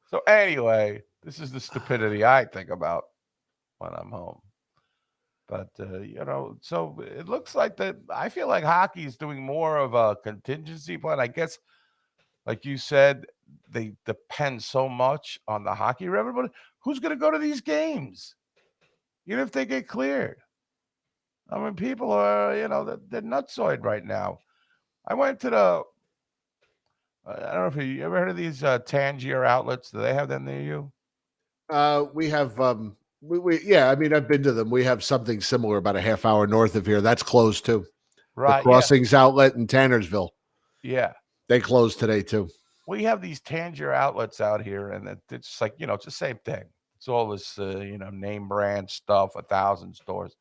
so anyway, this is the stupidity I think about when I'm home. But so it looks like that. I feel like hockey is doing more of a contingency plan. I guess, like you said, they depend so much on the hockey revenue. But who's going to go to these games, even if they get cleared? I mean, people are, they're nutsoid right now. I went to I don't know if you ever heard of these Tangier outlets. Do they have them near you? We have, yeah, I mean, I've been to them. We have something similar about a half hour north of here. That's closed too. Right. The Crossings outlet in Tannersville. Yeah. They closed today too. We have these Tangier outlets out here, and it's like, it's the same thing. It's all this, name brand stuff, 1,000 stores.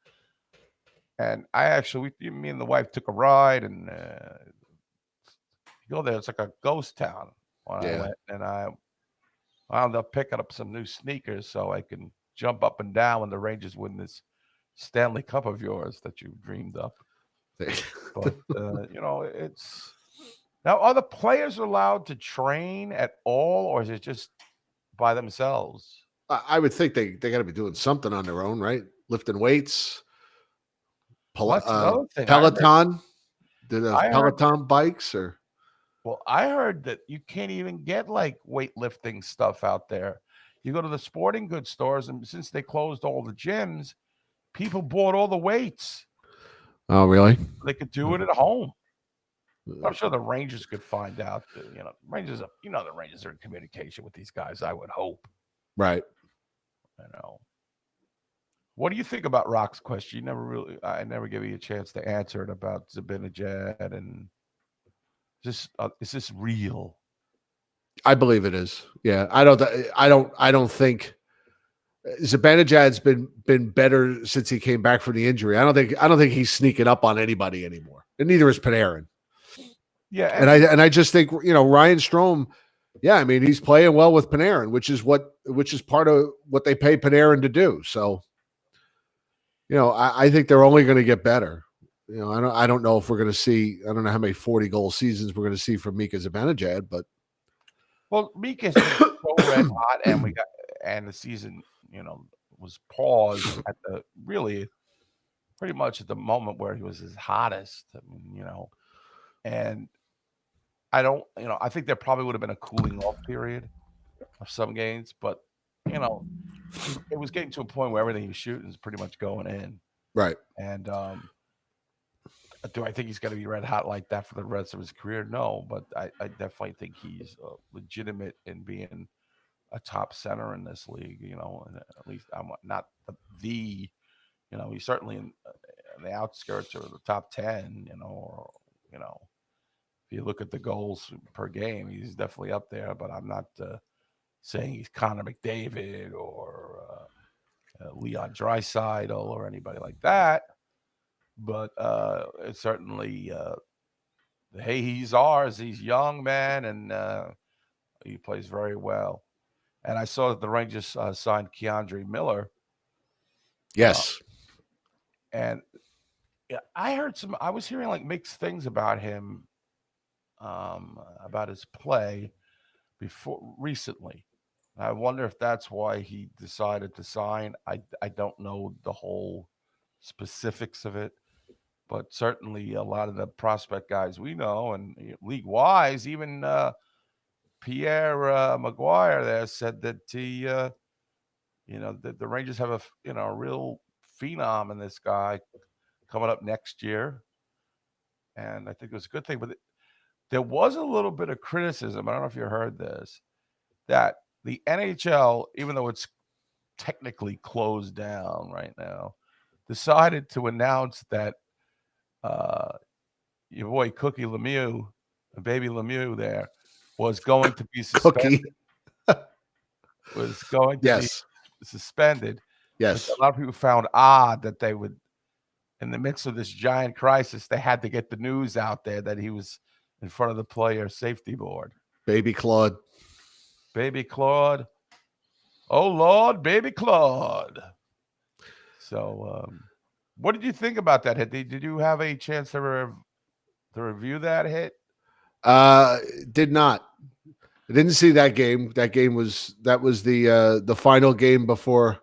And I actually, me and the wife took a ride, and you go there, it's like a ghost town. When I Yeah. went, and I wound up picking up some new sneakers so I can jump up and down when the Rangers win this Stanley Cup of yours that you dreamed up. But it's now, are the players allowed to train at all, or is it just by themselves? I would think they got to be doing something on their own, right? Lifting weights, Well, that's another thing. Peloton. Do those I heard Peloton bikes or? Well, I heard that you can't even get like weightlifting stuff out there. You go to the sporting goods stores, and since they closed all the gyms, people bought all the weights. Oh, really? They could do it at home. I'm sure the Rangers could find out. Rangers. The Rangers are in communication with these guys. I would hope. Right. What do you think about Rock's question? I never gave you a chance to answer it about Zabinajad, and is this real? I believe it is. Yeah. I don't think Zibanejad's been better since he came back from the injury. I don't think he's sneaking up on anybody anymore. And neither is Panarin. Yeah. And I just think, Ryan Strome, yeah, I mean, he's playing well with Panarin, which is part of what they pay Panarin to do. So, I think they're only going to get better. I don't know if we're going to see, I don't know how many 40-goal seasons we're going to see from Mika Zibanejad, but Well, Mika's been so red hot, and the season, was paused at the really pretty much at the moment where he was his hottest. I mean, and I don't, I think there probably would have been a cooling off period of some games, but it was getting to a point where everything he was shooting is pretty much going in. right. And do I think he's going to be red hot like that for the rest of his career? No, but I definitely think he's legitimate in being a top center in this league. And at least I'm not the he's certainly in the outskirts or the top 10. Or if you look at the goals per game, he's definitely up there. But I'm not saying he's Connor McDavid or Leon Draisaitl or anybody like that. But it's certainly hey, he's ours. He's young, man, and he plays very well. And I saw that the Rangers signed Keandre Miller. Yes. And yeah, I was hearing like mixed things about him, about his play recently. I wonder if that's why he decided to sign. I don't know the whole specifics of it, but certainly a lot of the prospect guys we know and league wise, even Pierre Maguire there said that the Rangers have a real phenom in this guy coming up next year, and I think it was a good thing. But there was a little bit of criticism. I don't know if you heard this, that the NHL, even though it's technically closed down right now, decided to announce that your boy Cookie Lemieux, baby Lemieux, there was going to be suspended. Cookie. Was going to be Yes. suspended. Yes. Which a lot of people found odd that they would, in the midst of this giant crisis, they had to get the news out there that he was in front of the player safety board. Baby Claude. Baby Claude. Oh, Lord, baby Claude. So, what did you think about that hit? Did you have a chance to review that hit? Did not. I didn't see that game. That was the final game before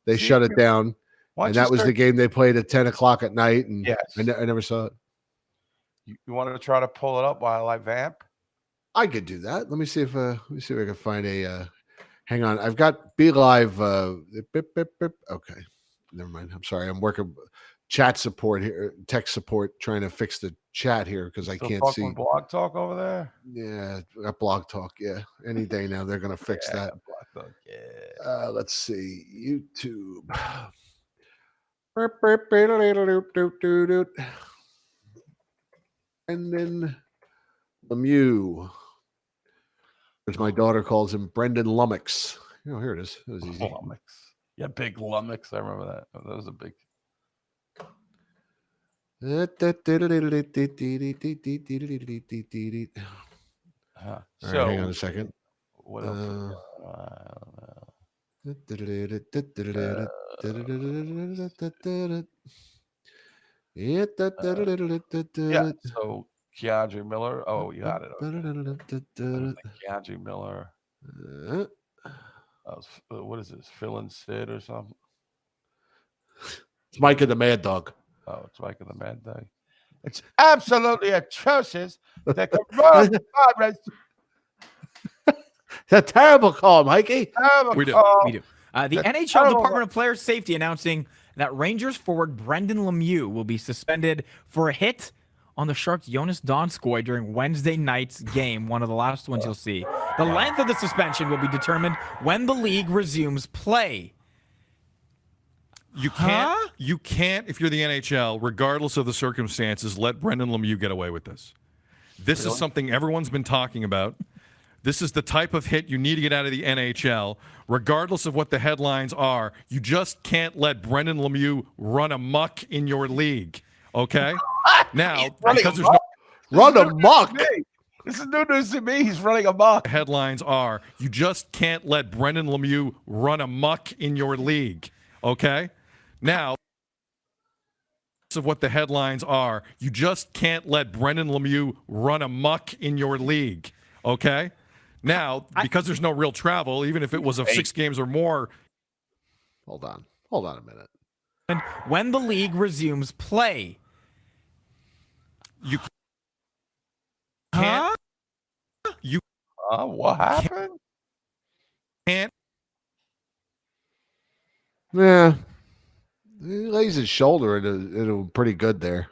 they shut it down. And that was the game they played at 10 o'clock at night. And yes. I never saw it. You want to try to pull it up while I vamp? I could do that. Let me see if I can find a hang on. I've got Be Live okay. Never mind. I'm sorry. I'm working chat support here, tech support, trying to fix the chat here because I can't see Blog Talk over there. Yeah, got Blog Talk. Yeah, any day now they're gonna fix that. Blog Talk, yeah. Let's see, YouTube. And then Lemieux, as my daughter calls him, Brendan Lummox. Oh, here it is. It was easy. Lummox. Yeah, big lummox. I remember that. That was a big. All So, right, hang on a second. what else? Yeah. So Keandre Miller. Oh, you got it. Okay. Keandre Miller. What is this? Phil and Sid or something? It's Mike and the Mad Dog. Oh, it's Mike and the Mad Dog. It's absolutely atrocious. That can run progress. It's a terrible call, Mikey. We do. The NHL Department of Player Safety announcing that Rangers forward Brendan Lemieux will be suspended for a hit on the Sharks' Jonas Donskoy during Wednesday night's game, one of the last ones you'll see. The length of the suspension will be determined when the league resumes play. You can't, if you're the NHL, regardless of the circumstances, let Brendan Lemieux get away with this. This is something everyone's been talking about. This is the type of hit you need to get out of the NHL. Regardless of what the headlines are, you just can't let Brendan Lemieux run amok in your league, okay? Now, because there's no... Run amok? This is new news to me. He's running amok. Headlines are, you just can't let Brendan Lemieux run amok in your league, okay? Now, of what the headlines are, you just can't let Brendan Lemieux run amok in your league, okay? Now, because there's no real travel, even if it was of 6 games or more. Hold on a minute. And when the league resumes play. You can't. You what happened? Can't. Yeah. He lays his shoulder into pretty good there.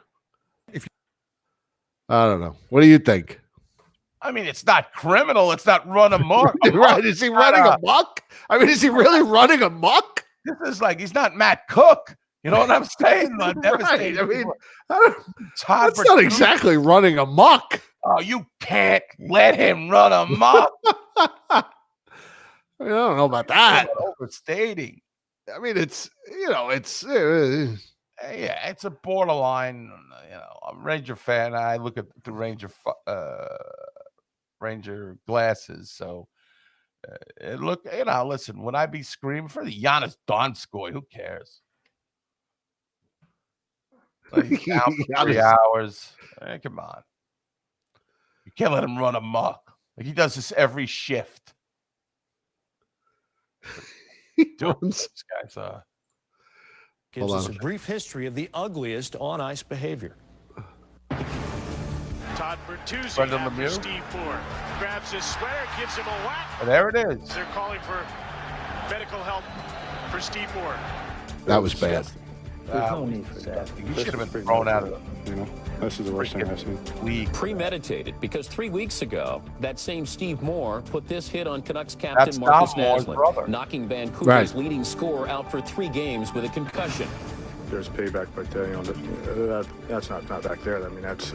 I don't know. What do you think? I mean, it's not criminal. It's not run amok. Right? Is he running amok? I mean, is he really running amok? This is like he's not Matt Cook. You know what I'm saying? Right. I mean, that's not exactly running amok. Oh, you can't let him run amok. I don't know about that. Overstating. I mean, it's yeah, it's a borderline. I'm a Ranger fan. I look at the Ranger glasses. So listen, when I be screaming for the Jonas Donskoy, who cares? Like, he's down for 3 hours. Come on. You can't let him run amok. Like, he does this every shift. This guy's gives us a brief history of the ugliest on-ice behavior. Todd Bertuzzi Brendan after Lemieux. Steve Ford grabs his sweater, gives him a whack. And there it is. They're calling for medical help for Steve Ford. That was bad. There's no need for that. You should have been thrown out of this is the worst thing I've seen. League. Premeditated, because 3 weeks ago, that same Steve Moore put this hit on Canucks That's captain Marcus Moore's brother. Naslund, knocking Vancouver's leading scorer out for 3 games with a concussion. There's payback, but that's not back there. I mean, that's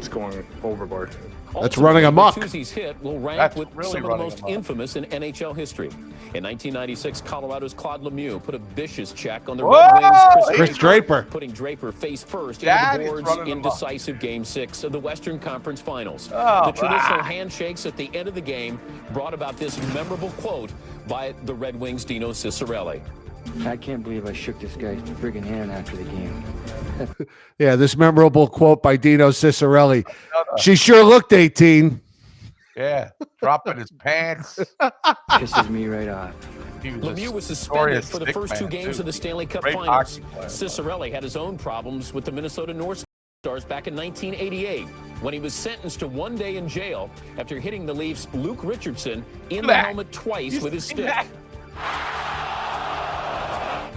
going overboard. That's running amok. Bertuzzi's hit will rank That's with really some of the most amok. infamous in NHL history. In 1996, Colorado's Claude Lemieux put a vicious check on the Whoa! Red Wings' Chris Draper. putting Draper face first That into is the boards running in amok. decisive Game 6 of the Western Conference Finals. Oh, the traditional handshakes at the end of the game brought about this memorable quote by the Red Wings' Dino Ciccarelli. I can't believe I shook this guy's friggin' hand after the game. Yeah, this memorable quote by Dino Ciccarelli. She sure looked 18. Yeah, dropping his pants. Pisses me right off. Lemieux was suspended for the first 2 games of the Stanley Cup Great Finals. hockey player. Ciccarelli had his own problems with the Minnesota North Stars back in 1988 when he was sentenced to 1 day in jail after hitting the Leafs' Luke Richardson in the helmet twice with his stick.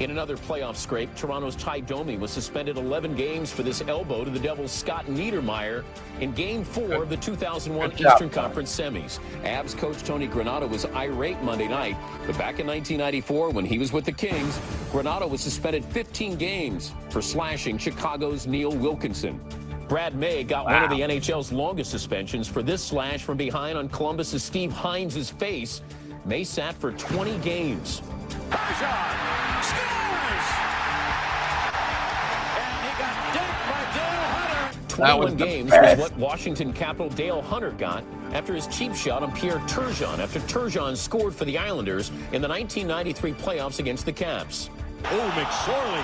In another playoff scrape, Toronto's Ty Domi was suspended 11 games for this elbow to the Devils' Scott Niedermayer in Game 4 of the 2001 Eastern Conference semis. Avs coach Tony Granato was irate Monday night, but back in 1994, when he was with the Kings, Granato was suspended 15 games for slashing Chicago's Neil Wilkinson. Brad May got one of the NHL's longest suspensions for this slash from behind on Columbus's Steve Hines' face May sat for 20 games. Bergeron scores! And he got dinked by Dale Hunter. 21 games was what Washington Capital Dale Hunter got after his cheap shot on Pierre Turgeon, after Turgeon scored for the Islanders in the 1993 playoffs against the Caps. Oh, McSorley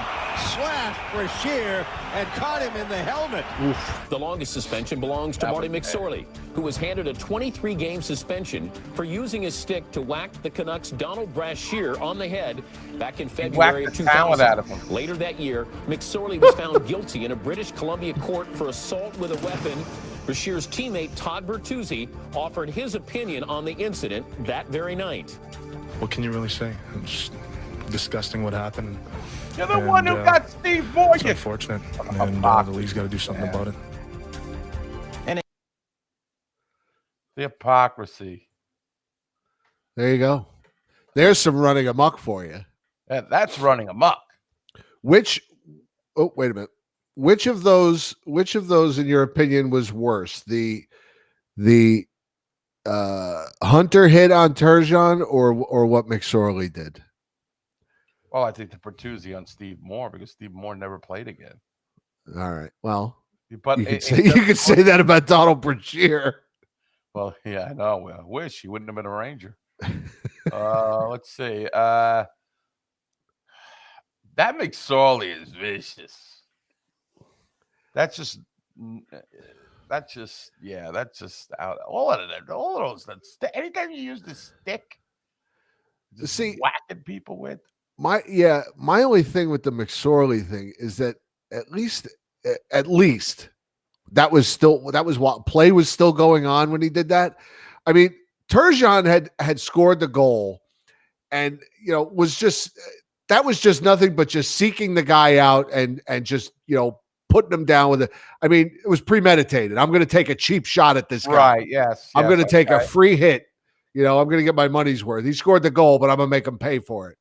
slashed Brashear and caught him in the helmet. Oof. The longest suspension belongs to Marty McSorley, who was handed a 23-game suspension for using his stick to whack the Canucks' Donald Brashear on the head back in February of 2000. Out of him. Later that year, McSorley was found guilty in a British Columbia court for assault with a weapon. Brashear's teammate Todd Bertuzzi offered his opinion on the incident that very night. What can you really say? It's disgusting what happened. You're the one who got Steve Morgan. It's unfortunate, and the league's got to do something about it. The hypocrisy. There you go. There's some running amok for you. That's running amok. Wait a minute. Which of those in your opinion was worse? The Hunter hit on Turgeon or what McSorley did? Well, I think the Bertuzzi on Steve Moore, because Steve Moore never played again. All right. Well, but you could say that about Donald Brashear. Well, yeah, I know. I wish he wouldn't have been a Ranger. Let's see. That McSorley is vicious. That's just out. All of those. Anytime you use the stick, just whacking people with. My only thing with the McSorley thing is that at least that was what play was still going on when he did that. I mean, Turgeon had scored the goal, and was just nothing but just seeking the guy out and just putting him down with it. I mean, it was premeditated. I'm going to take a cheap shot at this guy. Right? Yes. I'm going to take a free hit. I'm going to get my money's worth. He scored the goal, but I'm going to make him pay for it.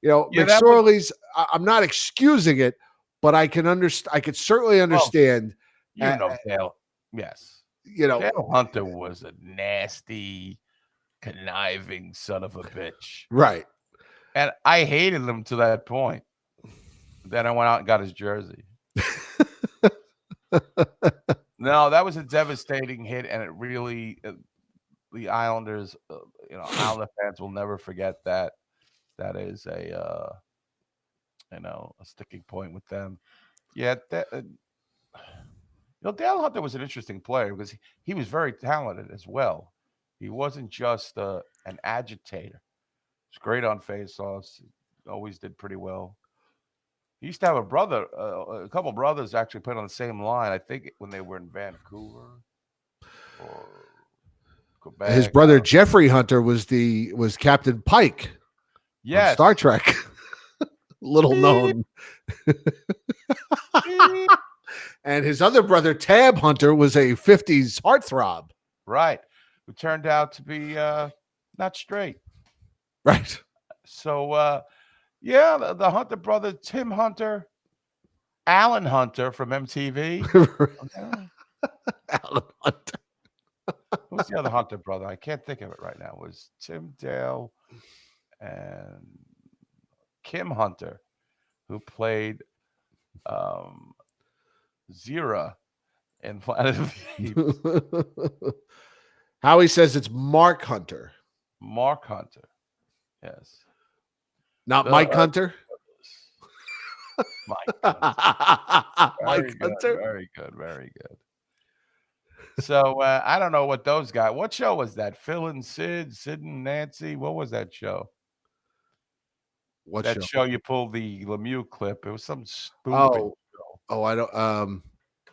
McSorley's. I'm not excusing it, but I can understand. I could certainly understand. Dale. Yes. Dale Hunter was a nasty, conniving son of a bitch. Right. And I hated him to that point. Then I went out and got his jersey. No, that was a devastating hit, and it really, the Islanders, Islander fans will never forget that. That is a sticking point with them. Yeah, Dale Hunter was an interesting player because he was very talented as well. He wasn't just an agitator. He was great on faceoffs. Always did pretty well. He used to have a brother, a couple brothers actually played on the same line. I think when they were in Vancouver or Quebec. His brother Jeffrey Hunter was Captain Pike. Yes. Star Trek. Little known. And his other brother, Tab Hunter, was a 50s heartthrob. Right. Who turned out to be not straight. Right. So, the Hunter brother, Tim Hunter, Alan Hunter from MTV. Alan Hunter. Who's the other Hunter brother? I can't think of it right now. It was Tim Dale and Kim Hunter, who played Zira in Planet of the Apes. Howie says it's Mark Hunter. Mark Hunter. Yes. Not Mike Hunter? Mike Hunter. Mike Hunter. Very good. Very good. So I don't know what those guys. What show was that? Phil and Sid and Nancy. What was that show? What that show you pulled the Lemieux clip? It was some stupid show. Oh, I don't.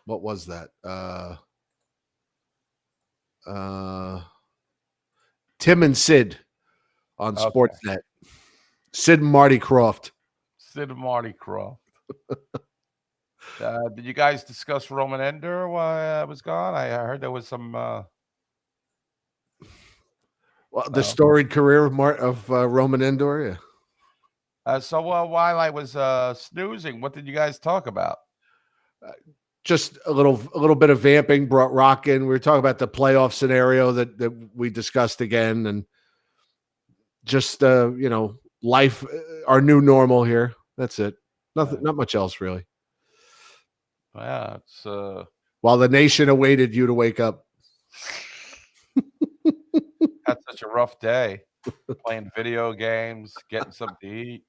What was that? Tim and Sid on Sportsnet. Sid and Marty Croft. Sid and Marty Croft. Did you guys discuss Roman Ender while I was gone? I heard there was some. The storied career of Roman Ender. Yeah. So while I was snoozing, what did you guys talk about? Just a little bit of vamping. Brought Rock in. We were talking about the playoff scenario that we discussed again, and just life, our new normal here. That's it. Nothing, not much else really. Yeah, it's While the nation awaited you to wake up. had such a rough day. Playing video games, getting something to eat.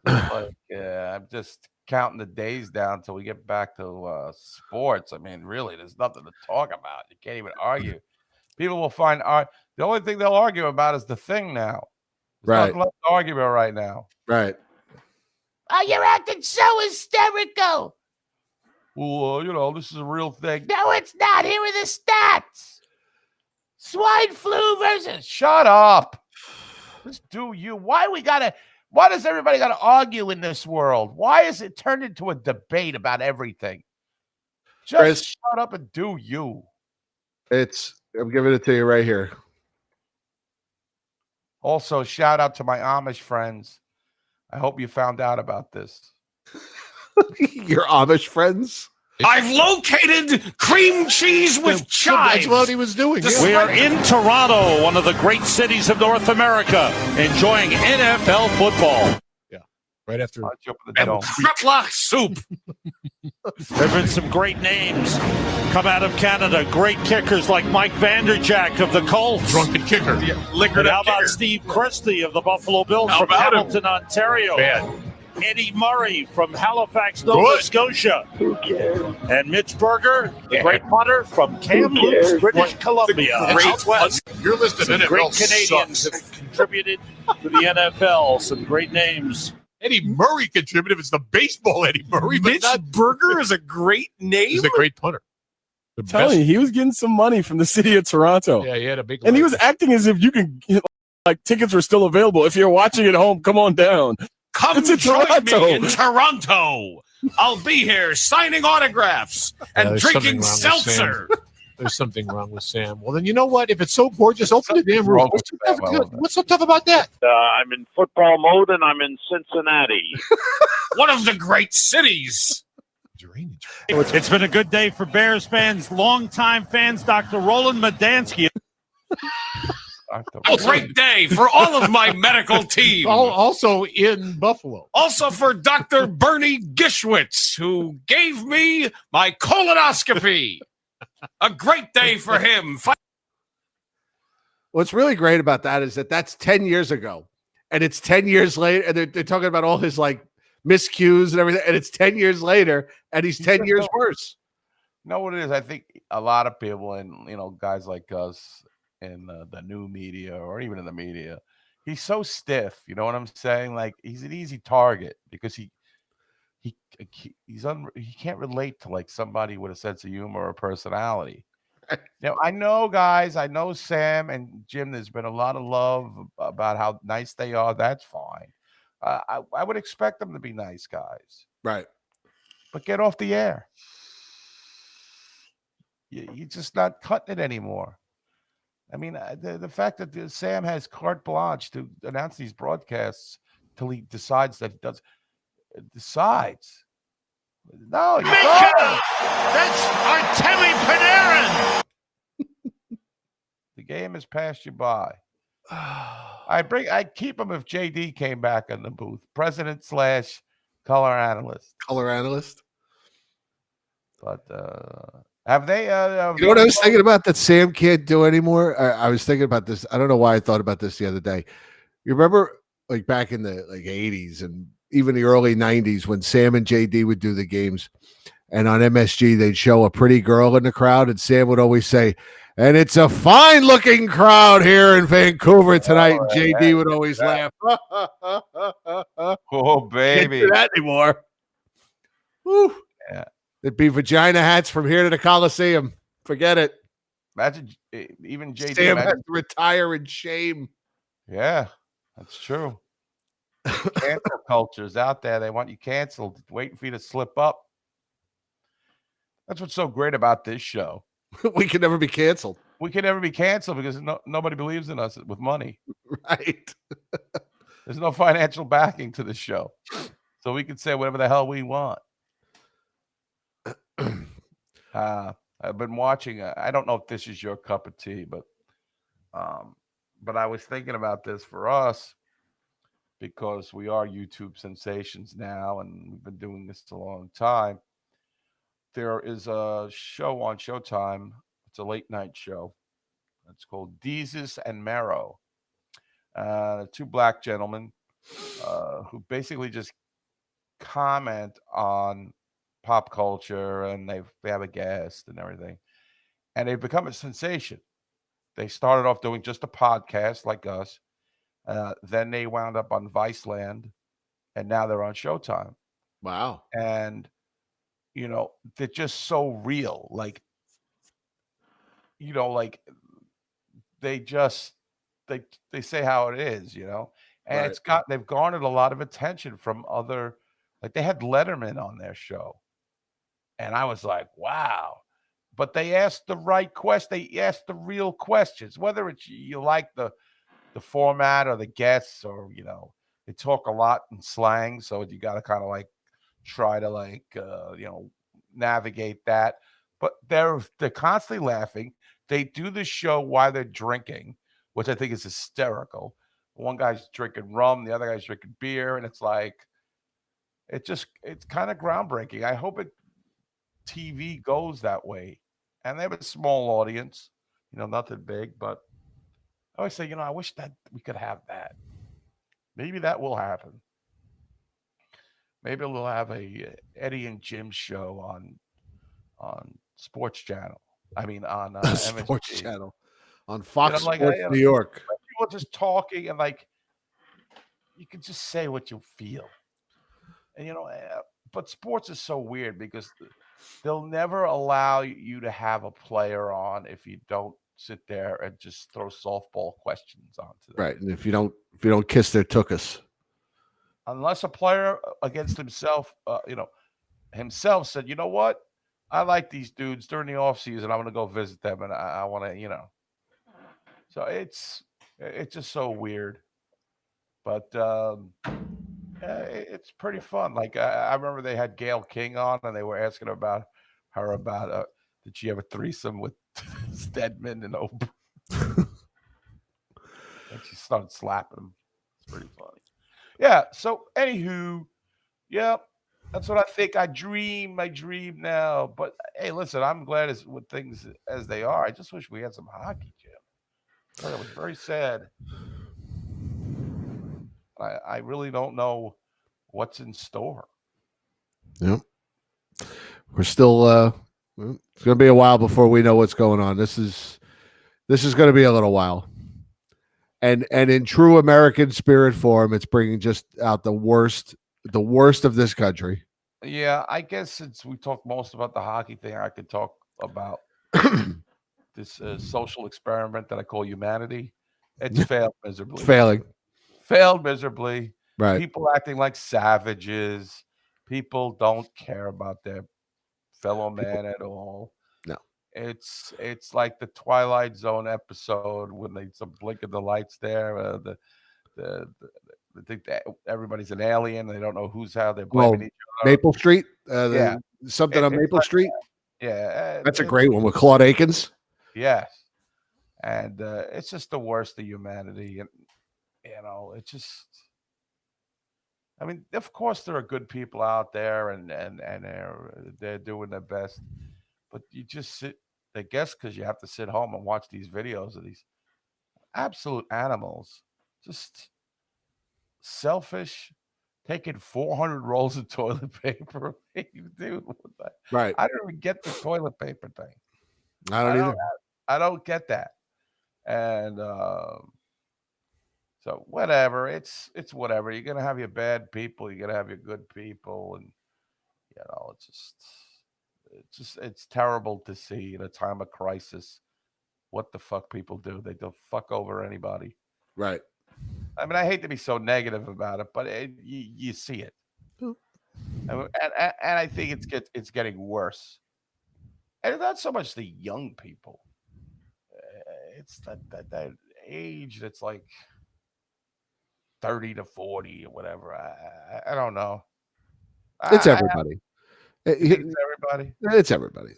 Like, I'm just counting the days down till we get back to sports. I mean, really, there's nothing to talk about. You can't even argue. People will find the only thing they'll argue about is the thing now. There's Right. nothing left to argue about right now. Right. Oh, you're acting so hysterical. Well, this is a real thing. No, it's not. Here are the stats. Swine flu versus. Shut up. Just do you. Why does everybody gotta argue in this world? Why is it turned into a debate about everything? Just Chris, shut up and do you. I'm giving it to you right here. Also, shout out to my Amish friends. I hope you found out about this. Your Amish friends? I've located cream cheese with chives. That's what he was doing. Yeah. We are in Toronto, one of the great cities of North America, enjoying NFL football. Yeah, right after and Kreplach soup. There have been some great names come out of Canada. Great kickers like Mike Vanderjack of the Colts. Drunken kicker. And how about Steve Christie of the Buffalo Bills from Hamilton, Ontario? Bad. Eddie Murray from Halifax, Nova Scotia. Who cares? And Mitch Berger, the great punter from Kamloops, British Columbia. Southwest. Your list of Some NFL great Canadians sucks. have contributed to the NFL. Some great names. Eddie Murray contributed. It's the baseball Eddie Murray. Mitch Berger is a great name. He's a great punter. The Telling you, he was getting some money from the city of Toronto. Yeah, he had a big. And he was acting as if you can, like, tickets were still available. If you're watching at home, come on down. Come It's in join Toronto. me in Toronto. I'll be here signing autographs and there's drinking something wrong with seltzer. There's something wrong with Sam. Well, then you know what? If it's so gorgeous, open the damn room. wrong with Sam, What's so tough about that? I'm in football mode and I'm in Cincinnati. One of the great cities. It's been a good day for Bears fans, longtime fans, Dr. Roland Madansky. A great day for all of my medical team. Also in Buffalo. Also for Dr. Bernie Gishwitz, who gave me my colonoscopy. A great day for him. What's really great about that is that's 10 years ago, and it's 10 years later, and they're talking about all his like miscues and everything, and it's 10 years later, and he's 10 years worse. You know what it is? I think a lot of people, and guys like us in the new media or even in the media, he's so stiff. You know what I'm saying? Like, he's an easy target because he can't relate to like somebody with a sense of humor or personality. I know, guys. I know Sam and Jim. There's been a lot of love about how nice they are. That's fine. I would expect them to be nice guys, right? But get off the air. You're just not cutting it anymore. I mean, the fact that Sam has carte blanche to announce these broadcasts till he decides that he does. Decides. No, you don't. That's Artemi Panarin. The game has passed you by. I'd keep him if JD came back in the booth. President / color analyst. Color analyst. But have they? You know what I was thinking about that Sam can't do anymore? I was thinking about this. I don't know why I thought about this the other day. You remember, like back in the 80s and even the early 90s when Sam and JD would do the games, and on MSG they'd show a pretty girl in the crowd, and Sam would always say, "And it's a fine-looking crowd here in Vancouver tonight." And JD would always laugh. Oh, baby. Can't do that anymore. Woo. Yeah. It'd be vagina hats from here to the Coliseum. Forget it. Imagine even JD. Sam has to retire in shame. Yeah, that's true. Cancel culture's out there. They want you canceled, waiting for you to slip up. That's what's so great about this show. We can never be canceled. We can never be canceled because nobody believes in us with money. Right. There's no financial backing to the show. So we can say whatever the hell we want. I've been watching. I don't know if this is your cup of tea, but but I was thinking about this for us because we are YouTube sensations now, and we've been doing this a long time. There is a show on Showtime. It's a late night show. It's called Deezus and Marrow. Two black gentlemen who basically just comment on pop culture, and they have a guest and everything, and they've become a sensation. They started off doing just a podcast like us. Then they wound up on Viceland, and now they're on Showtime. Wow. And they're just so real. Like, like they just they say how it is, and Right. they've garnered a lot of attention from other, like they had Letterman on their show, and I was like, wow. But they asked the right quest. They asked the real questions, whether it's you like the format or the guests, or they talk a lot in slang, so you got to kind of like try to like navigate that. But they're constantly laughing. They do the show while they're drinking, which I think is hysterical. One guy's drinking rum, the other guy's drinking beer, and it's like it's kind of groundbreaking. I hope TV goes that way, and they have a small audience, nothing big, but I always say, I wish that we could have that. Maybe that will happen. Maybe we'll have a Eddie and Jim show on Sports Channel. I mean, on Sports MSG. Channel on Fox Like Sports New York. people just talking, and like you can just say what you feel. And but sports is so weird because they'll never allow you to have a player on if you don't sit there and just throw softball questions onto them. Right. And if you don't kiss their tuchus. Unless a player against himself, himself said, you know what? I like these dudes during the off season. I'm going to go visit them, and I want to, So it's just so weird, but it's pretty fun. Like I remember they had Gail King on, and they were asking about her about did she have a threesome with Stedman and Oprah, and she started slapping him. It's pretty funny. Yeah. So anywho, yeah, that's what I think. I dream now. But hey, listen, I'm glad with things as they are. I just wish we had some hockey, Jim. It was very sad. I really don't know what's in store. Yep. We're still it's going to be a while before we know what's going on. This is going to be a little while. And in true American spirit form, it's bringing just out the worst of this country. Yeah, I guess since we talked most about the hockey thing, I could talk about this social experiment that I call humanity. It's failed miserably. It's failing. Failed miserably. Right. People acting like savages. People don't care about their fellow man at all. No. It's like the Twilight Zone episode when they some blink of the lights there. They think that everybody's an alien. They don't know who's how. They're blaming each other. Maple Street. Yeah. Something on Maple Street. Yeah. That's a great one with Claude Akins. Yes. And it's just the worst of humanity. And, it's just, I mean, of course there are good people out there and they're doing their best, but you just sit, I guess, because you have to sit home and watch these videos of these absolute animals, just selfish, taking 400 rolls of toilet paper. Dude, right. I don't even get the toilet paper thing. I don't either. I don't get that. And so whatever, it's whatever. You're gonna have your bad people, you're gonna have your good people, and it's terrible to see in a time of crisis what the fuck people do. They don't fuck over anybody. Right. I mean, I hate to be so negative about it, but you see it, and I think it's getting worse. And it's not so much the young people; it's that age that's like 30 to 40 or whatever. I don't know. It's everybody. It's everybody. It's everybody.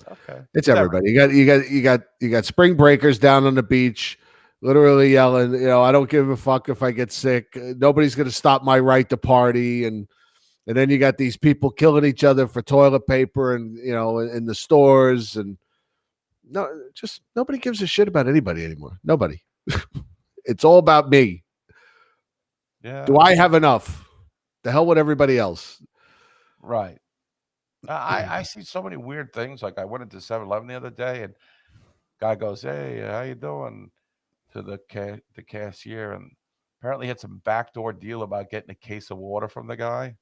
Okay. It's everybody. You got spring breakers down on the beach literally yelling, I don't give a fuck if I get sick. Nobody's going to stop my right to party. And then you got these people killing each other for toilet paper and, in the stores. And just nobody gives a shit about anybody anymore. Nobody. It's all about me. Yeah. Do I have enough? The hell with everybody else. Right. I see so many weird things. Like I went into 7-Eleven the other day and guy goes, "Hey, how you doing?" to the cashier, and apparently had some backdoor deal about getting a case of water from the guy.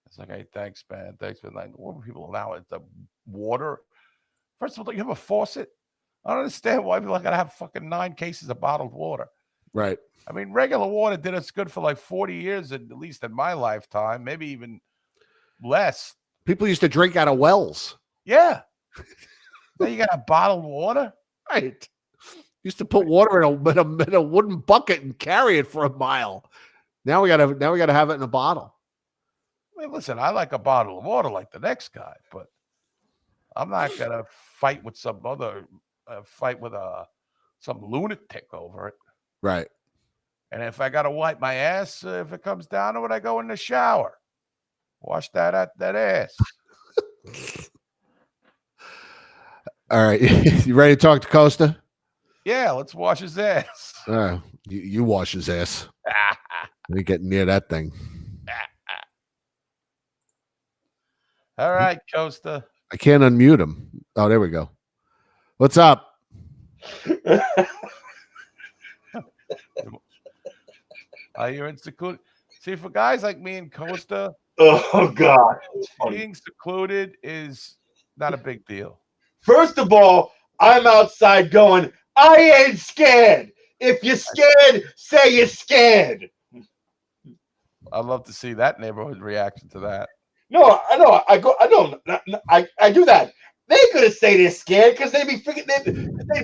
It's like, "Hey, thanks, man. Thanks, man." Like, what people allow it? The water. First of all, don't you have a faucet? I don't understand why people gotta have fucking 9 cases of bottled water. Right. I mean, regular water did us good for like 40 years, at least in my lifetime, maybe even less. People used to drink out of wells. Yeah. Now you got a bottled water? Right. Used to put water in a wooden bucket and carry it for a mile. Now we gotta have it in a bottle. I mean, listen, I like a bottle of water like the next guy, but I'm not gonna fight with some lunatic over it. Right. And if I gotta wipe my ass, if it comes down to it, I go in the shower, wash that ass. All right. You ready to talk to Costa? Yeah, let's wash his ass. You wash his ass. You get near that thing. All right, Costa. I can't unmute him. Oh, there we go. What's up? You're in secluded. See, for guys like me and Costa, oh God, being secluded is not a big deal. First of all, I'm outside going, I ain't scared. If you're scared, say you're scared. I'd love to see that neighborhood reaction to that. No, I know. I do that. They could say they're scared because they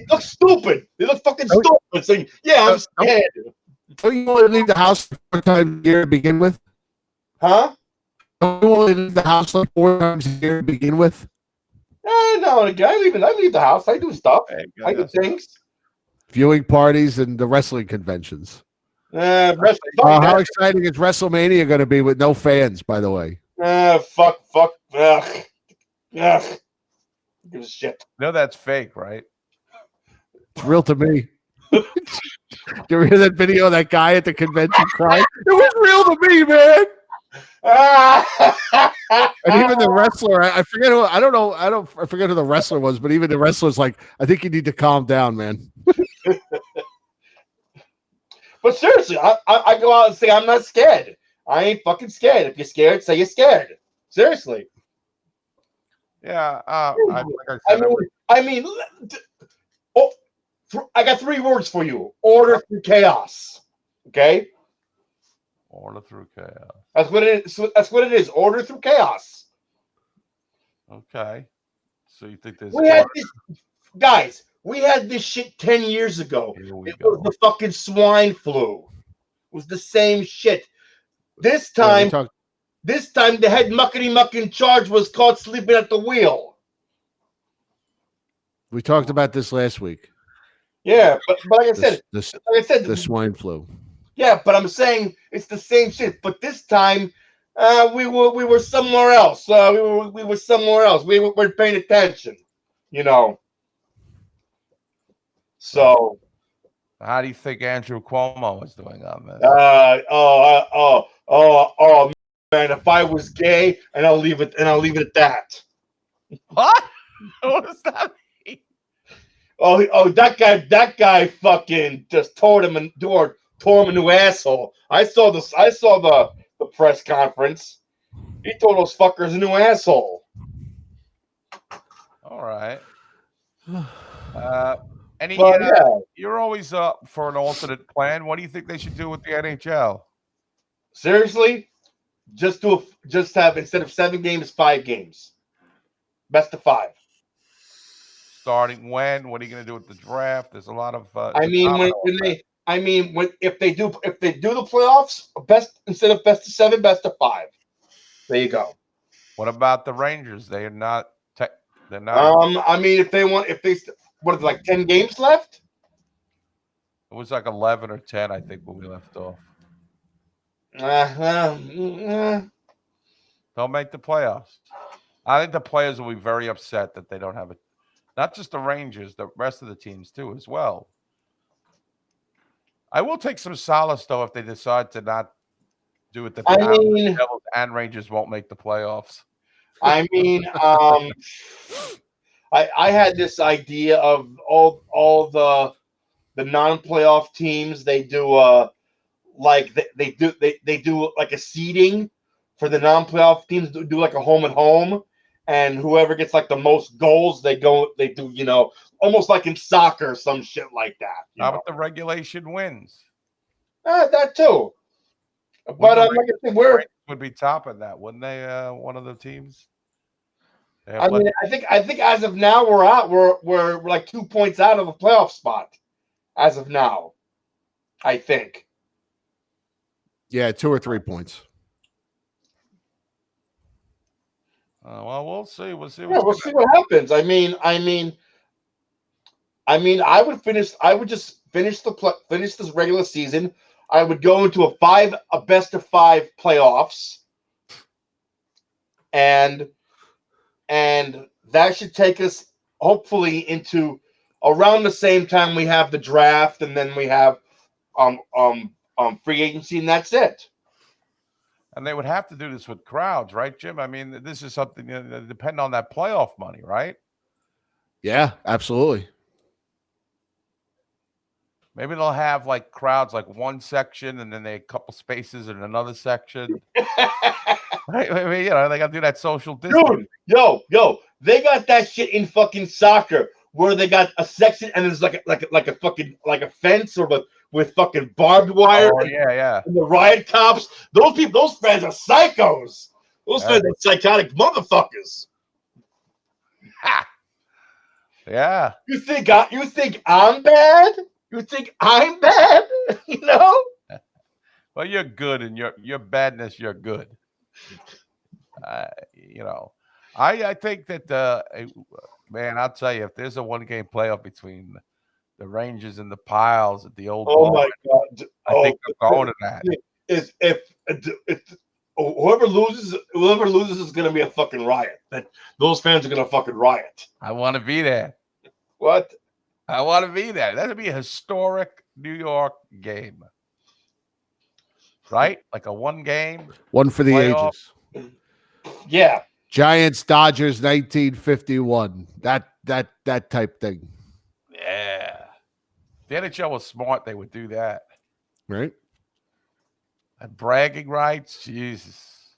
look stupid. They look fucking stupid. Saying, yeah, I'm scared. Don't you only leave the house 4 times a year to begin with? Huh? Don't you only leave the house like 4 times a year to begin with? No, I leave the house. I do stuff. I do things. Viewing parties and the wrestling conventions. How exciting is WrestleMania going to be with no fans, by the way? Fuck. Ugh. Give a shit. No, that's fake, right? It's real to me. Did you hear that video of that guy at the convention crying? It was real to me, man. And even the wrestler, I forget who. I forget who the wrestler was, but even the wrestler's like, I think you need to calm down, man. But seriously, I go out and say I'm not scared. I ain't fucking scared. If you're scared, say you're scared. Seriously. Yeah. I got 3 words for you. Order through chaos. Okay. Order through chaos. That's what it is. That's what it is. Order through chaos. Okay. So you think there's guys? We had this shit 10 years ago. It was the fucking swine flu. It was the same shit. This time the head muckety muck in charge was caught sleeping at the wheel. We talked about this last week. Yeah, but like I said, the swine flu. Yeah, but I'm saying it's the same shit. But this time, we were somewhere else. We were somewhere else. We weren't paying attention, So, how do you think Andrew Cuomo is doing on this? Man! If I was gay, and I'll leave it at that. What? What does that mean? Oh, that guy fucking just tore him a new asshole. I saw the press conference. He tore those fuckers a new asshole. All right. You're always up for an alternate plan. What do you think they should do with the NHL? Seriously, just have instead of 7 games, 5 games, best of 5. Starting when? What are you going to do with the draft? There's a lot of. If they do the playoffs, instead of best of 7, best of 5. There you go. What about the Rangers? They're not. If they like 10 games left. It was like 11 or 10, I think, when we left off. Don't make the playoffs. I think the players will be very upset that they don't have it. Not just the Rangers, the rest of the teams too, as well. I will take some solace though if they decide to not do it. That the Devils and Rangers won't make the playoffs. I mean, I had this idea of all the non-playoff teams. They do like they do like a seeding for the non-playoff teams. Do like a home and home, and whoever gets like the most goals, they do almost like in soccer, some shit like that. How about the regulation wins? That too. But like I said, would be topping that, wouldn't they? One of the teams. I mean, I think as of now we're out. We're like 2 points out of a playoff spot. As of now, I think. Yeah, 2 or 3 points. Well, we'll see. We'll see. We'll see what happens. I mean, I would just finish this regular season. I would go into a best of 5 playoffs, and that should take us hopefully into around the same time we have the draft, and then we have free agency, and that's it. And they would have to do this with crowds, right, Jim? I mean, this is something depending on that playoff money, right? Yeah, absolutely. Maybe they'll have like crowds, like one section, and then a couple spaces in another section. Right? I mean, they got to do that social distance. Dude, yo, they got that shit in fucking soccer where they got a section and there's like a fucking like a fence or with fucking barbed wire. Oh, yeah. And the riot cops. Those fans are psychos. Those fans are psychotic motherfuckers. Yeah. You think I'm bad? You think I'm bad? Well, you're good, and your badness, you're good. I think that man, I'll tell you, if there's a 1-game playoff between the Rangers and the Piles at the old ball, my God! I think I'm going to that. If whoever loses is going to be a fucking riot. Those fans are going to fucking riot. I want to be there. What? I want to be there. That'd be a historic New York game, right? Like a 1-game, one for the playoff. ages. Yeah. Giants, Dodgers, 1951. That type thing. Yeah. If the NHL was smart, they would do that. Right. And bragging rights, Jesus.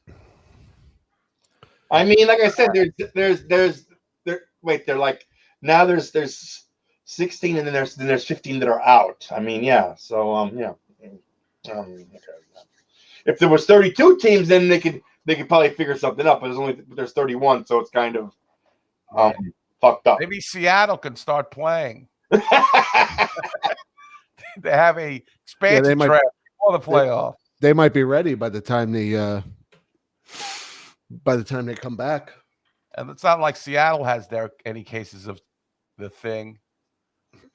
I mean, like I said, there's there's 16 and then there's 15 that are out. I mean, yeah. So yeah. Okay. If there was 32 teams, then they could probably figure something out. But there's 31, so it's kind of fucked up. Maybe Seattle can start playing. They have a expansion draft before the playoff. They might be ready by the time they come back. And it's not like Seattle has any cases of the thing.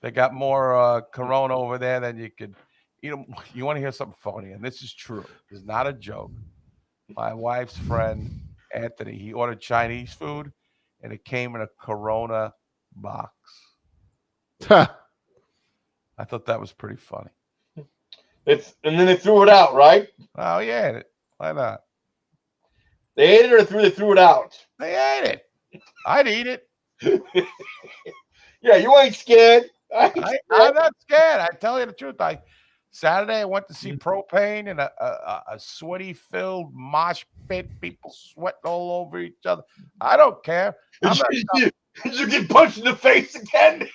They got more corona over there than you could. You want to hear something funny, and this is true. It's not a joke. My wife's friend, Anthony, he ordered Chinese food, and it came in a Corona box. I thought that was pretty funny. And then they threw it out, right? Oh, yeah. Why not? They ate it or they threw it out? They ate it. I'd eat it. Yeah, you ain't scared. I'm not scared. I tell you the truth. Saturday I went to see Propane in a sweaty-filled mosh pit. People sweating all over each other. I don't care. Did you get punched in the face again?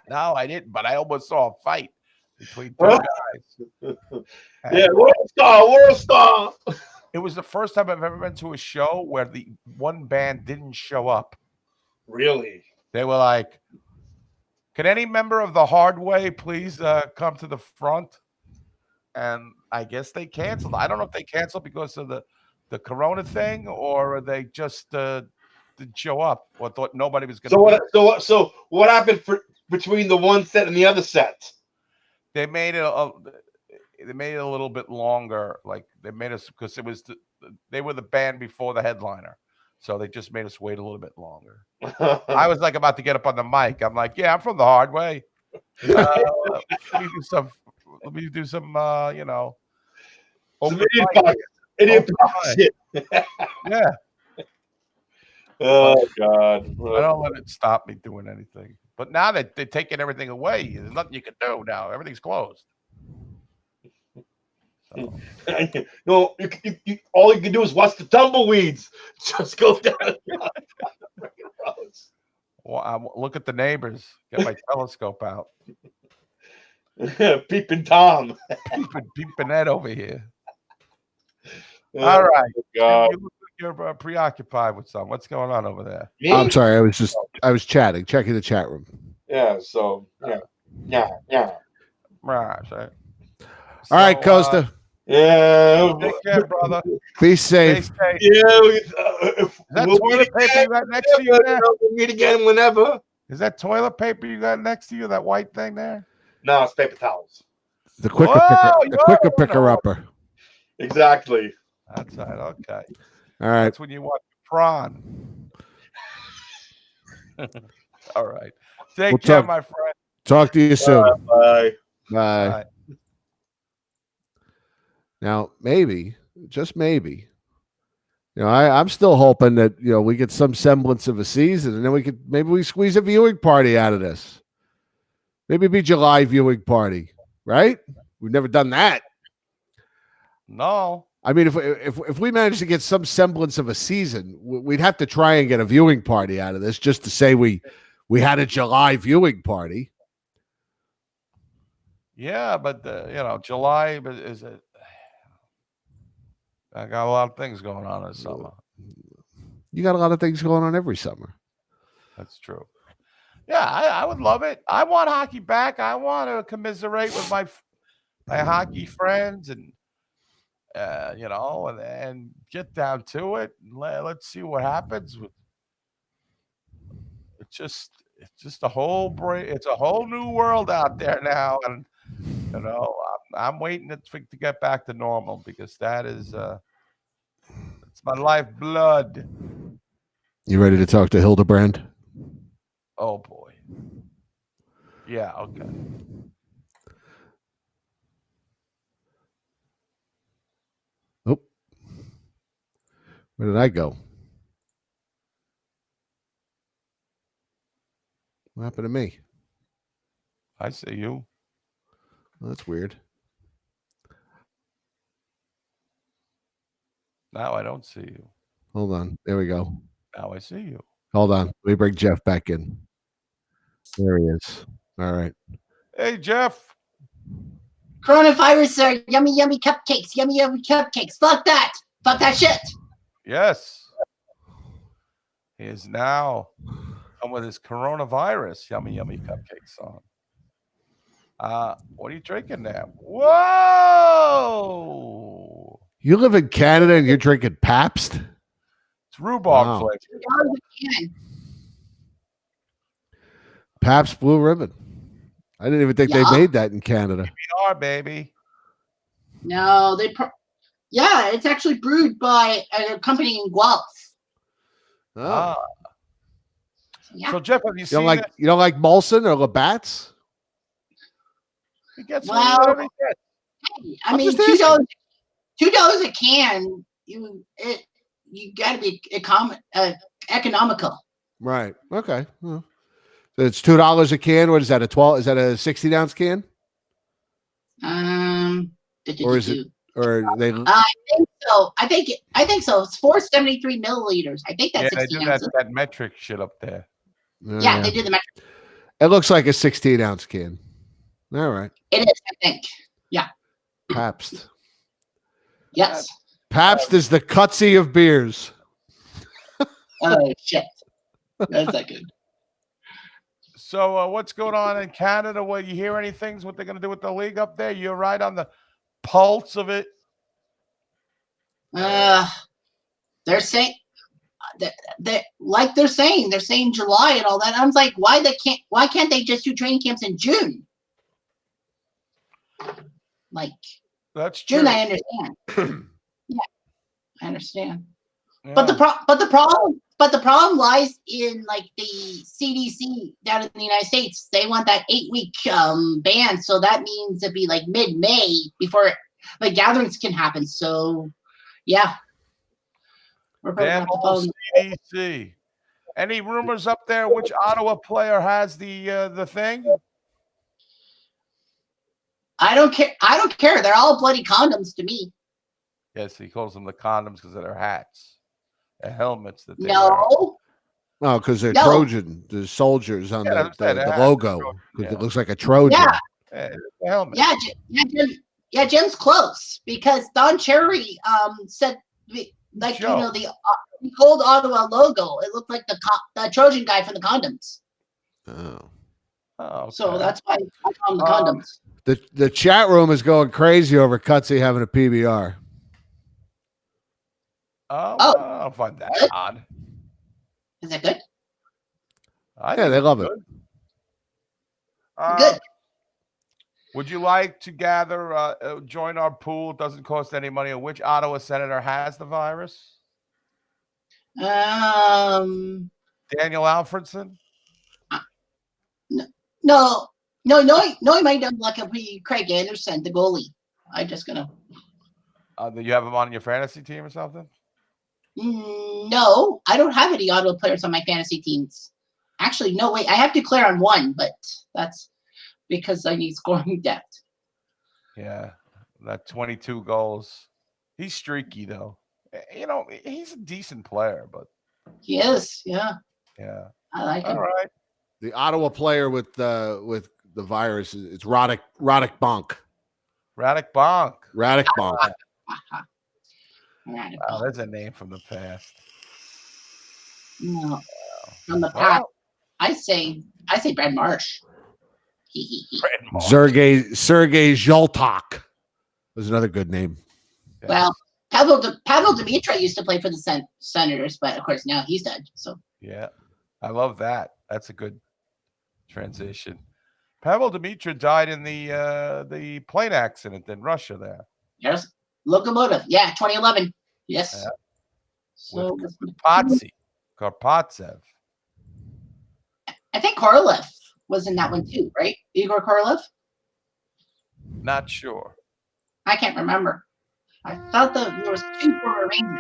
No, I didn't. But I almost saw a fight between two guys. Yeah, world star. It was the first time I've ever been to a show where the one band didn't show up. Really? They were like, "Can any member of the Hard Way please come to the front?" And I guess they canceled. I don't know if they canceled because of the Corona thing, or they just didn't show up or thought nobody was going to. So what happened between the one set and the other set. They made it a little bit longer. Like they made us because they were the band before the headliner, so they just made us wait a little bit longer. I was like about to get up on the mic. I'm like, yeah, I'm from the hard way. Let me do some. You know. Some idiot box shit. Yeah. Oh God! I don't let it stop me doing anything. But now that they're taking everything away, there's nothing you can do now. Everything's closed. So. No, all you can do is watch the tumbleweeds. Just go down the roads. Well, look at the neighbors. Get my telescope out. Peeping Tom. Peeping Ed over here. All right. God. You look like you're preoccupied with something. What's going on over there? Me? I'm sorry. I was chatting, checking the chat room. Yeah. So yeah. Right. So, all right, Costa. Yeah. Take care, brother. Be safe. Stay safe. Yeah. Is that toilet paper you got next to you there? We'll meet again whenever. Is that toilet paper you got next to you? That white thing there? No, it's paper towels. The quicker picker upper. Exactly. That's right. Okay. All right. That's when you want prawn. All right. Take care, my friend. Talk to you soon. Bye. Bye. Now, maybe, just maybe, I'm still hoping that, we get some semblance of a season, and then we squeeze a viewing party out of this. Maybe it'd be July viewing party, right? We've never done that. No. I mean, if we manage to get some semblance of a season, we'd have to try and get a viewing party out of this just to say we had a July viewing party. Yeah, but July is it? I got a lot of things going on this summer. You got a lot of things going on every summer. That's true. Yeah, I would love it. I want hockey back. I want to commiserate with my hockey friends and and get down to it. Let's see what happens. It's just a whole break. It's a whole new world out there now, and I'm waiting to get back to normal because that is it's my lifeblood. You ready to talk to Hildebrand? Oh boy. Yeah. Okay. Oh, where did I go? What happened to me? I see you. Well, that's weird. Now I don't see you. Hold on. There we go. Now I see you. Hold on. Let me bring Jeff back in. There he is. All right. Hey, Jeff. Coronavirus are yummy, yummy cupcakes. Yummy, yummy cupcakes. Fuck that. Fuck that shit. Yes. He is now come with his coronavirus yummy, yummy cupcakes on. What are you drinking there? Whoa! You live in Canada and you're drinking Pabst? It's rhubarb flavor. Pabst Blue Ribbon. I didn't even think they made that in Canada. PBR, baby. No, it's actually brewed by a company in Guelph. Oh. Yeah. So Jeff, have you seen you don't like Molson or Labatt's? He gets well, he gets. I mean, $2 a can. You got to be economical. Right. Okay. Well, so it's $2 a can. What is that? Is that a 16-ounce can? Or is it? Or they? I think so. I think so. It's 473 milliliters. I think that's 16 they do ounces. that metric shit up there. Yeah, they do the metric. It looks like a 16-ounce can. All right. It is, I think. Yeah. Pabst. Yes. Pabst is the cutsy of beers. Oh shit. That's not good. So what's going on in Canada? Will you hear anything? What they're going to do with the league up there? You're right on the pulse of it. They're saying like they're saying July and all that. I was like, why can't they just do training camps in June? Like that's June, true. I understand. Yeah, I understand. Yeah. But the problem lies in like the CDC down in the United States. They want that 8-week ban, so that means it'd be like mid-May before like gatherings can happen. So, yeah, we're probably Damn gonna have to old follow. CDC. Any rumors up there which Ottawa player has the thing? I don't care. I don't care. They're all bloody condoms to me. Yes, he calls them the condoms because of their hats, the helmets that they wear. No. Oh, because they're No. Trojan, the soldiers on Yeah, the logo. Because it looks like a Trojan. Yeah. The helmet. Yeah, Jim's close because Don Cherry said like Joe. you know the old Ottawa logo. It looked like the Trojan guy for the condoms. Oh. Oh, So that's why I call them the condoms. The chat room is going crazy over Cutsy having a PBR. Oh, I don't find that odd. Is that good? Yeah, they love it. Good. Would you like to gather, join our pool? It doesn't cost any money. Which Ottawa senator has the virus? Um. Daniel Alfredson? No, he might not like it'll be Craig Anderson, the goalie. I'm just gonna. Do you have him on your fantasy team or something? No, I don't have any Ottawa players on my fantasy teams. Actually, no, wait. I have declare on one, but that's because I need scoring depth. Yeah, that 22 goals. He's streaky though. You know, he's a decent player, but he is. Yeah. Yeah. I like him. All right. The Ottawa player with the virus it's Radek Bonk. Radek Bonk. Radek Bonk. Wow, there's a name from the past. No, from the past. I say Brad Marsh. Brad Marsh. Sergei Zholtok was another good name. Well, Pavel Dimitra used to play for the Senators, but of course now he's dead. So yeah, I love that. That's a good transition. Pavel Dimitra died in the plane accident in Russia. There. Yes, locomotive. Yeah, 2011. Yes. Yeah. So With Karpatsev. I think Korolev was in that one too, right? Igor Korolev? Not sure. I can't remember. I thought there was 2 for Rangers.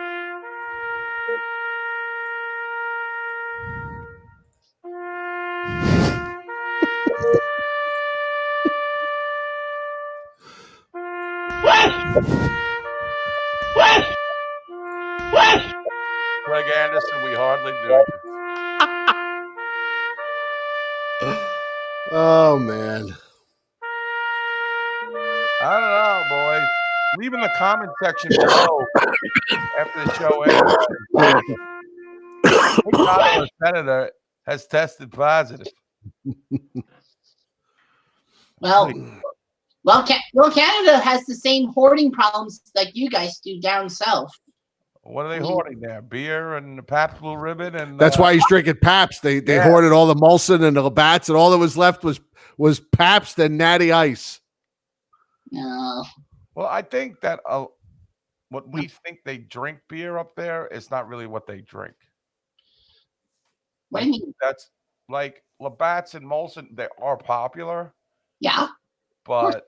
Craig Anderson, we hardly knew you. Oh man. I don't know, boys. Leave in the comment section below after the show ends. Which Ottawa senator has tested positive? Well, Canada has the same hoarding problems like you guys do down south. What are they hoarding there? Beer and Pabst Blue Ribbon and That's why he's drinking Pabst. They hoarded all the Molson and the Labatt's, and all that was left was Pabst and Natty Ice. No. Well, I think that what we think they drink beer up there is not really what they drink. What do you mean? That's like Labatt's and Molson. They are popular. Yeah. But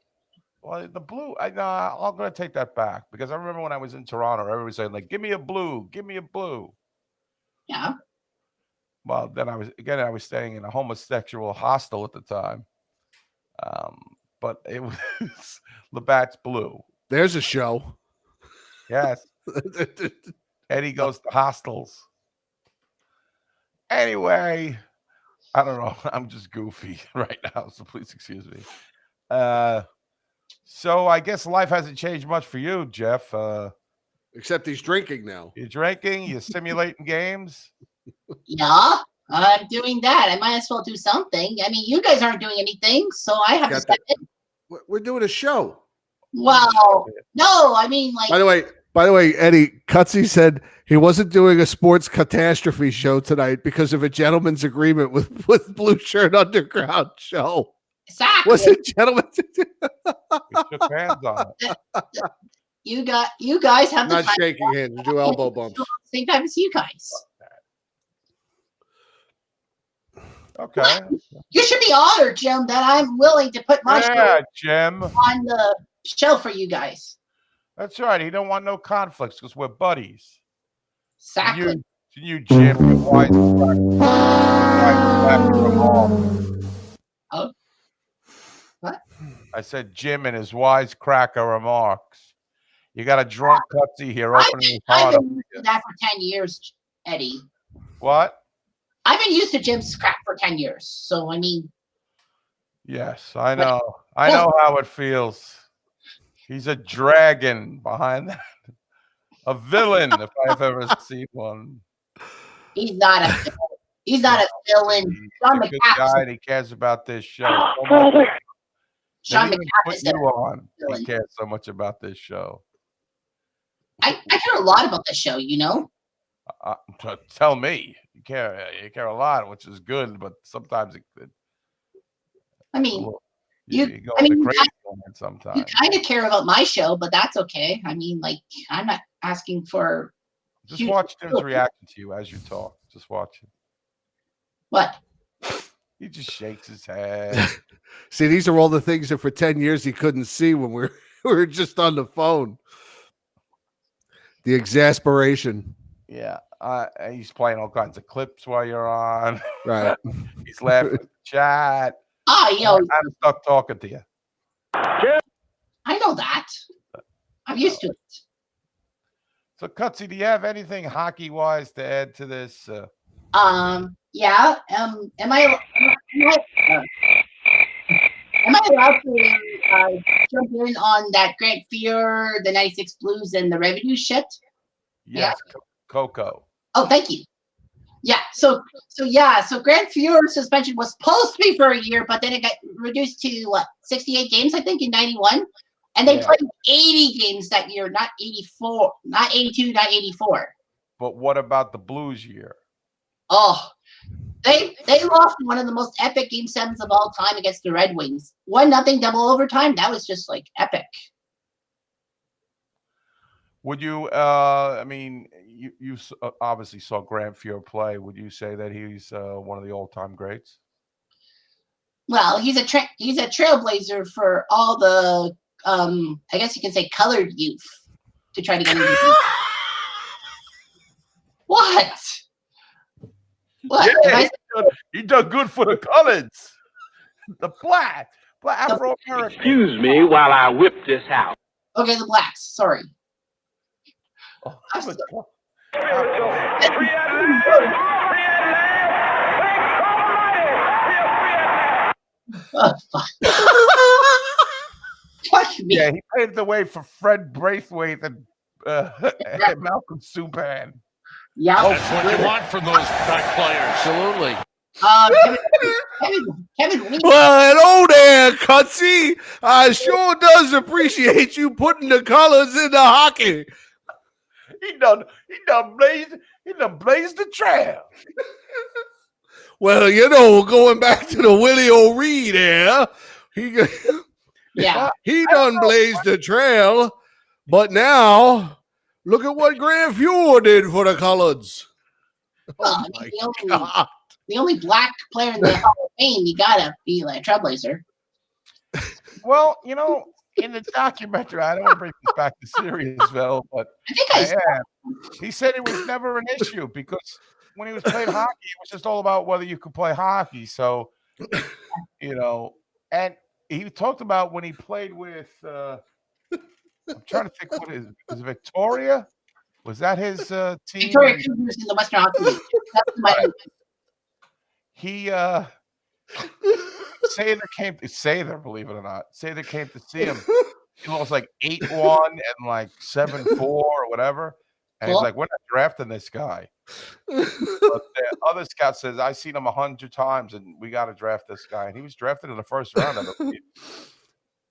well, the blue. I'm going to take that back because I remember when I was in Toronto, everybody was saying like, "Give me a blue, give me a blue." Yeah. Well, then I was staying in a homosexual hostel at the time. But it was Labatt's Blue. There's a show. Yes. Eddie goes to hostels. Anyway, I don't know. I'm just goofy right now, so please excuse me. So I guess life hasn't changed much for you, Jeff. Except he's drinking now. You're drinking, you're simulating games. Yeah, I'm doing that. I might as well do something. I mean, you guys aren't doing anything, so I have to step in. We're doing a show. Well, no, I mean, like. By the way, By the way, Eddie Cutsy said he wasn't doing a sports catastrophe show tonight because of a gentleman's agreement with Blue Shirt Underground show. Exactly. Was it gentlemen? We shook hands on it. You guys have the Not time shaking hands. We do elbow bumps. same time as you guys. Okay. You should be honored, Jim, that I'm willing to put my show Jim. on the show for you guys. That's right. He don't want no conflicts because we're buddies. Exactly. You Jim, your wise Oh. What? I said Jim and his wisecracker remarks. You got a drunk Cutsy here opening his I've heart up. been used to that for 10 years, Eddie. What? I've been used to Jim's crap for 10 years. So, I mean. Yes, I know. I know how it feels. He's a dragon behind that. A villain, if I've ever seen one. He's not a villain. He's not a villain. Sean McCaffrey. Good guy, and he cares about this show. So much. Sean McCaffrey put you on. Villain. He cares so much about this show. I care a lot about the show, you know. Tell me, you care a lot, which is good, but sometimes it. I mean, you go crazy on it sometimes. You kind of care about my show, but that's okay. I mean, like, I'm not asking for. Just watch Tim's reaction to you as you talk. Just watch it. What? He just shakes his head. See, these are all the things that for 10 years he couldn't see when we were just on the phone. The exasperation. Yeah. He's playing all kinds of clips while you're on. Right. He's laughing at the chat. I'm stuck talking to you. I know that. I'm used to it. So, Cutsy, do you have anything hockey-wise to add to this? Yeah. Am I allowed to jump in on that Grant Fuhr, the 96 Blues, and the revenue shit? Yes, yeah. Coco. Oh, thank you. Yeah, so Grant Fuhr's suspension was supposed to be for a year, but then it got reduced to 68 games, I think, in 91. And they played 80 games that year, not 84, not 82, not 84. But what about the Blues year? Oh, they lost one of the most epic game sevens of all time against the Red Wings. 1-0 double overtime. That was just like epic. Would you? I mean, you obviously saw Grant Fuhr play. Would you say that he's one of the all-time greats? Well, he's a trailblazer for all the I guess you can say colored youth to try to get into. What? Yeah, he done good for the colors. The black Afro-American. Excuse me while I whip this out. Okay, the blacks. Sorry. Yeah, he paved the way for Fred Braithwaite and Malcolm Subban. Yeah, that's what you want from those black players. Absolutely. Kevin. Well, hello there, Cutsy. I sure does appreciate you putting the colors in the hockey. He done blazed the trail. Well, you know, going back to the Willie O'Reed there, he done blazed the trail, but now look at what Grant Fuhr did for the colors. Well, the only black player in the Hall of Fame, you gotta be like a trailblazer. Well, you know, in the documentary, I don't want to bring this back to Seriousville, but he said it was never an issue because when he was playing hockey, it was just all about whether you could play hockey. So, you know, and he talked about when he played with, I'm trying to think, what is Victoria? Was that his team? Victoria Cougars in the Western Hockey League. That's my He Sather, believe it or not. Sather came to see him. He lost like 8-1 and like 7-4 or whatever. And he's like, we're not drafting this guy. But the other scout says, I've seen him 100 times and we got to draft this guy. And he was drafted in the first round, I believe.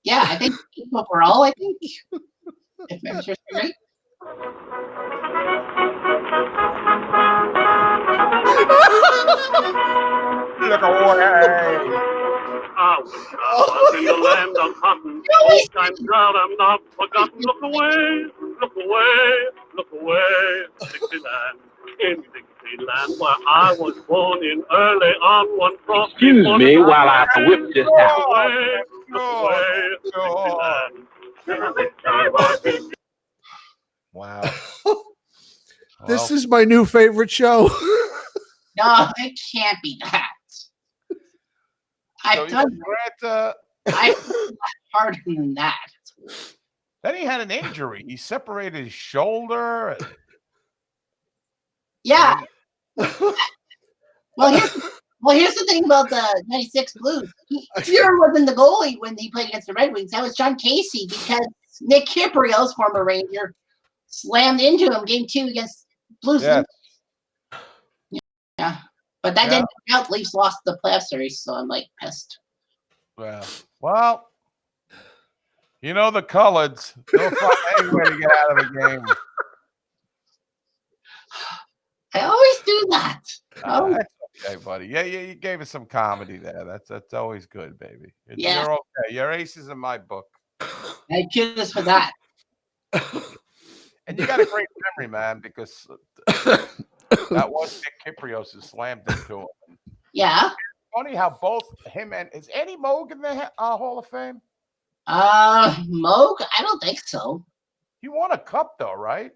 Yeah, I think overall, I think. If memory serves me right. Look away. I was in the land of cotton. Old times proud, I'm not forgotten. Look away, look away, look away. Dixieland, in Dixieland, where I was born in early on one frosty Excuse morning. me while I whip this out. Look away, Dixieland. Wow. This is my new favorite show. No, it can't be that. I've done harder than that. Then he had an injury. He separated his shoulder. Yeah. Well, here's the thing about the '96 Blues. Fuhrer wasn't the goalie when he played against the Red Wings. That was John Casey because Nick Kypreos, former Ranger, slammed into him Game 2 against Blues. Yeah. Yeah. But that didn't count. Leafs lost the playoff series, so I'm like pissed. Well, you know the Coloreds. They'll find any way to get out of the game. I always do that. That's okay, buddy. Yeah, you gave us some comedy there. That's always good, baby. You're okay. Your ace is in my book. I kid us for that. And you got a great memory, man, because that was Nick Kypreos who slammed into him. Yeah. Funny how both him and is Eddie Moog in the Hall of Fame? Moog? I don't think so. He won a cup though, right?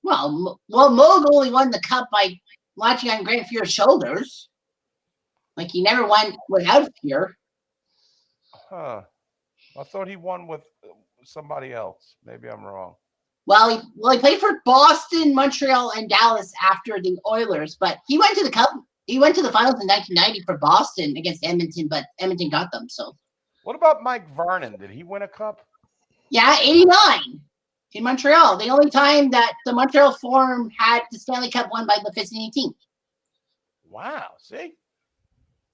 Well, Moog only won the cup by launching on Grant Fuhr's shoulders. Like he never won without Fuhr. Huh. I thought he won with somebody else. Maybe I'm wrong. Well, he played for Boston, Montreal, and Dallas after the Oilers, but he went to the cup. He went to the finals in 1990 for Boston against Edmonton, but Edmonton got them. So, what about Mike Vernon? Did he win a cup? Yeah, 89 in Montreal. The only time that the Montreal Forum had the Stanley Cup won by the Pistons team. Wow. See,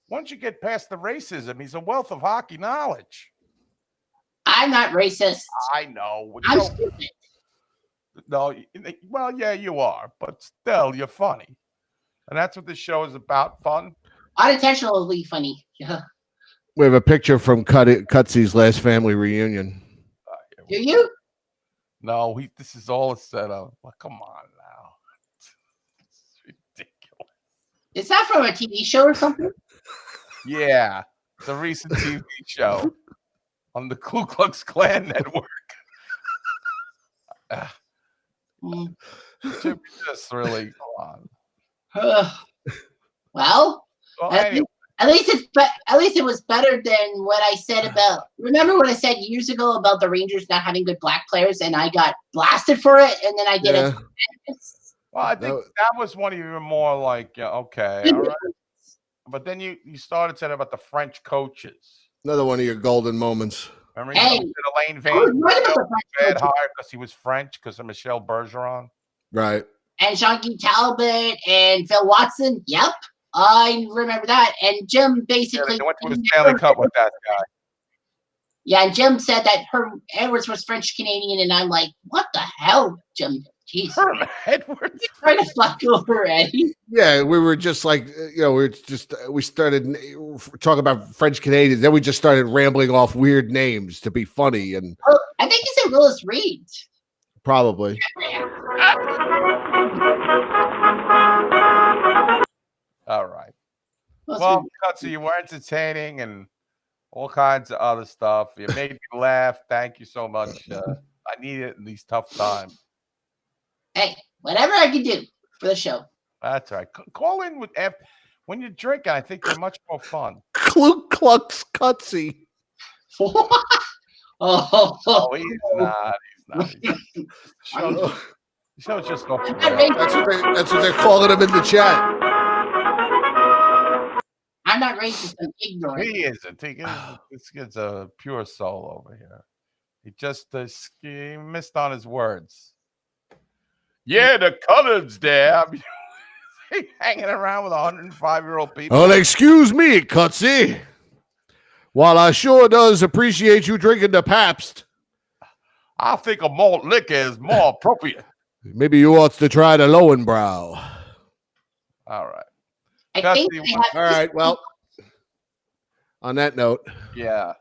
once you get past the racism, he's a wealth of hockey knowledge. I'm not racist. I know. I'm stupid. No, well, yeah, you are, but still, you're funny. And that's what this show is about, fun. Unintentionally funny. Yeah. We have a picture from Cutsy's last family reunion. Do you? No, this is all a setup. Well, come on now. It's ridiculous. Is that from a TV show or something? Yeah, it's a recent TV show on the Ku Klux Klan network. Just really, come on. Well, anyway. at least it was better than what I said about. Remember what I said years ago about the Rangers not having good black players, and I got blasted for it, and then I did it. Well, I think that was one of your more like, okay, all right. But then you started saying about the French coaches. Another one of your golden moments. Remember you did Elaine Van bad hire because he was French because of Michel Bergeron. Right. And Jean-Guy Talbot and Phil Watson. Yep. I remember that. And Jim basically they went to the Stanley Cup with that guy. Yeah, and Jim said that Herm Edwards was French Canadian, and I'm like, what the hell, Jim? Jeez. Herm Edwards trying to fuck over Eddie. Yeah, we were just like, we started talking about French Canadians, then we just started rambling off weird names to be funny, and I think he said Willis Reed. Probably. All right. Well, Cutsy, you were entertaining and all kinds of other stuff. You made me laugh. Thank you so much. I need it in these tough times. Hey, whatever I can do for the show. That's right. Call in with when you're drinking. I think they're much more fun. Ku Klux Cutsy. Oh, he's not. He's not. Show's just off. That's what they're calling him in the chat. I'm not racist. I'm ignorant. He isn't. This kid's a pure soul over here. He just he missed on his words. Yeah, the colors there. I mean, hanging around with 105-year-old people. Oh, excuse me, Cutsy. While I sure does appreciate you drinking the Pabst, I think a malt liquor is more appropriate. Maybe you ought to try the Lowenbrow. All right. I think All right. Well, on that note. Yeah.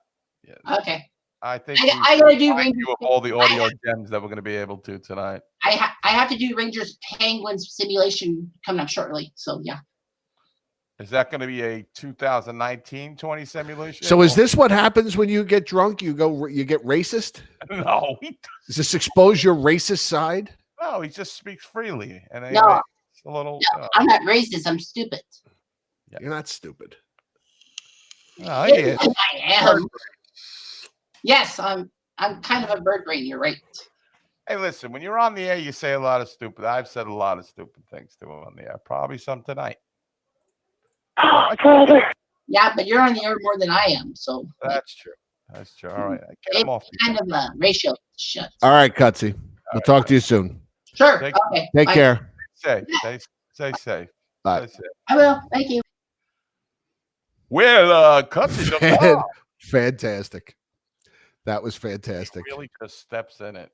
Okay. I think I gotta do Rangers. you of all the audio gems that we're going to be able to tonight. I have to do Rangers Penguins simulation coming up shortly. So yeah. Is that going to be a 2019-20 simulation? So is this what happens when you get drunk? You get racist? No. Does this expose your racist side? No, he just speaks freely. And No. a little. No, I'm not racist. I'm stupid. Yeah. You're not stupid. No, he is. I am. Yes, I'm kind of a bird brain. You're right. Hey, listen, when you're on the air, you say a lot of stupid. I've said a lot of stupid things to him on the air. Probably some tonight. Yeah, but you're on the air more than I am, so that's true. That's true. All right, get him off. Kind of a ratio. Shut. All right, Cutsy. We'll talk to you soon. Sure. Okay. Take care. Stay safe. Bye. I will. Thank you. Well, Cutsy. Fantastic. That was fantastic. He really just steps in it.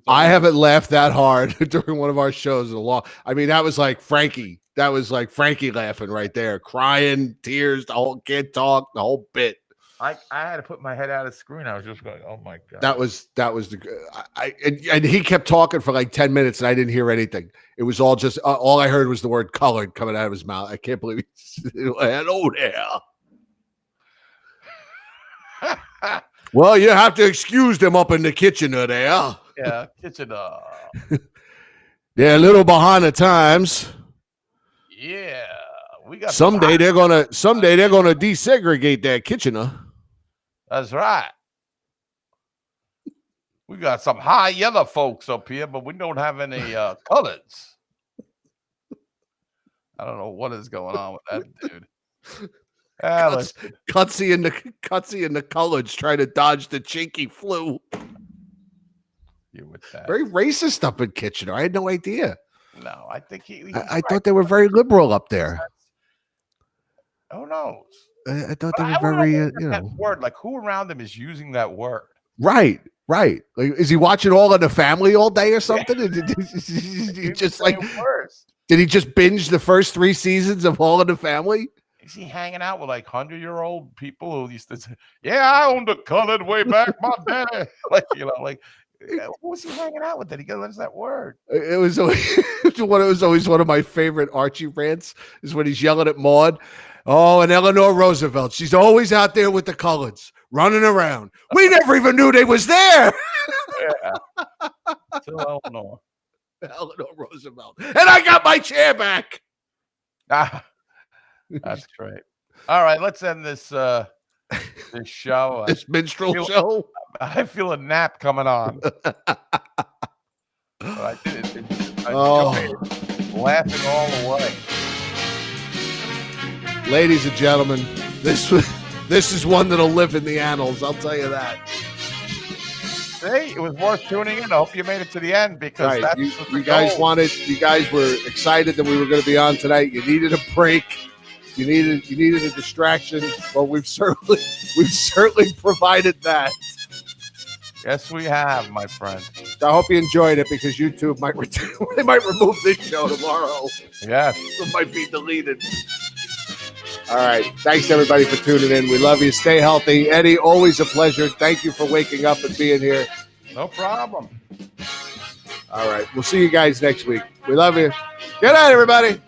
I haven't laughed that hard during one of our shows in a long. I mean, that was like Frankie. That was like Frankie laughing right there, crying, tears, the whole can't talk, the whole bit. I had to put my head out of the screen. I was just going, oh my god. That was and he kept talking for like 10 minutes, and I didn't hear anything. It was all just all I heard was the word "colored" coming out of his mouth. I can't believe hello there. Well, you have to excuse them up in the kitchen there. Yeah, kitchen. They're a little behind the times. Yeah, we got someday they're gonna desegregate that kitchener. That's right. We got some high yellow folks up here, but we don't have any colors. I don't know what is going on with that dude. Cutsy and the coloreds trying to dodge the chinky flu. You with that? Very racist up in Kitchener. I had no idea. No, I think I thought they were very liberal up there. Who knows? I thought they were very, that word. Like, who around him is using that word? Right. Like, is he watching All in the Family all day or something? Did he just binge the first 3 seasons of All in the Family? Is he hanging out with like 100-year-old people who used to say, "Yeah, I owned a colored way back, my daddy." Who was he hanging out with that he learns that word? It was always one of my favorite Archie rants is when he's yelling at Maude. Oh, and Eleanor Roosevelt. She's always out there with the coloreds running around. We never even knew they was there. Yeah. So Eleanor Roosevelt. And I got my chair back. That's great. All right, let's end this this show. This minstrel show. I feel a nap coming on. Laughing all the way. Ladies and gentlemen, this is one that'll live in the annals. I'll tell you that. See, it was worth tuning in. I hope you made it to the end because right. You guys were excited that we were going to be on tonight. You needed a break. You needed a distraction. Well, we've certainly provided that. Yes, we have, my friend. I hope you enjoyed it because YouTube might they might remove this show tomorrow. Yes, it might be deleted. All right, thanks everybody for tuning in. We love you. Stay healthy, Eddie. Always a pleasure. Thank you for waking up and being here. No problem. All right, we'll see you guys next week. We love you. Good night, everybody.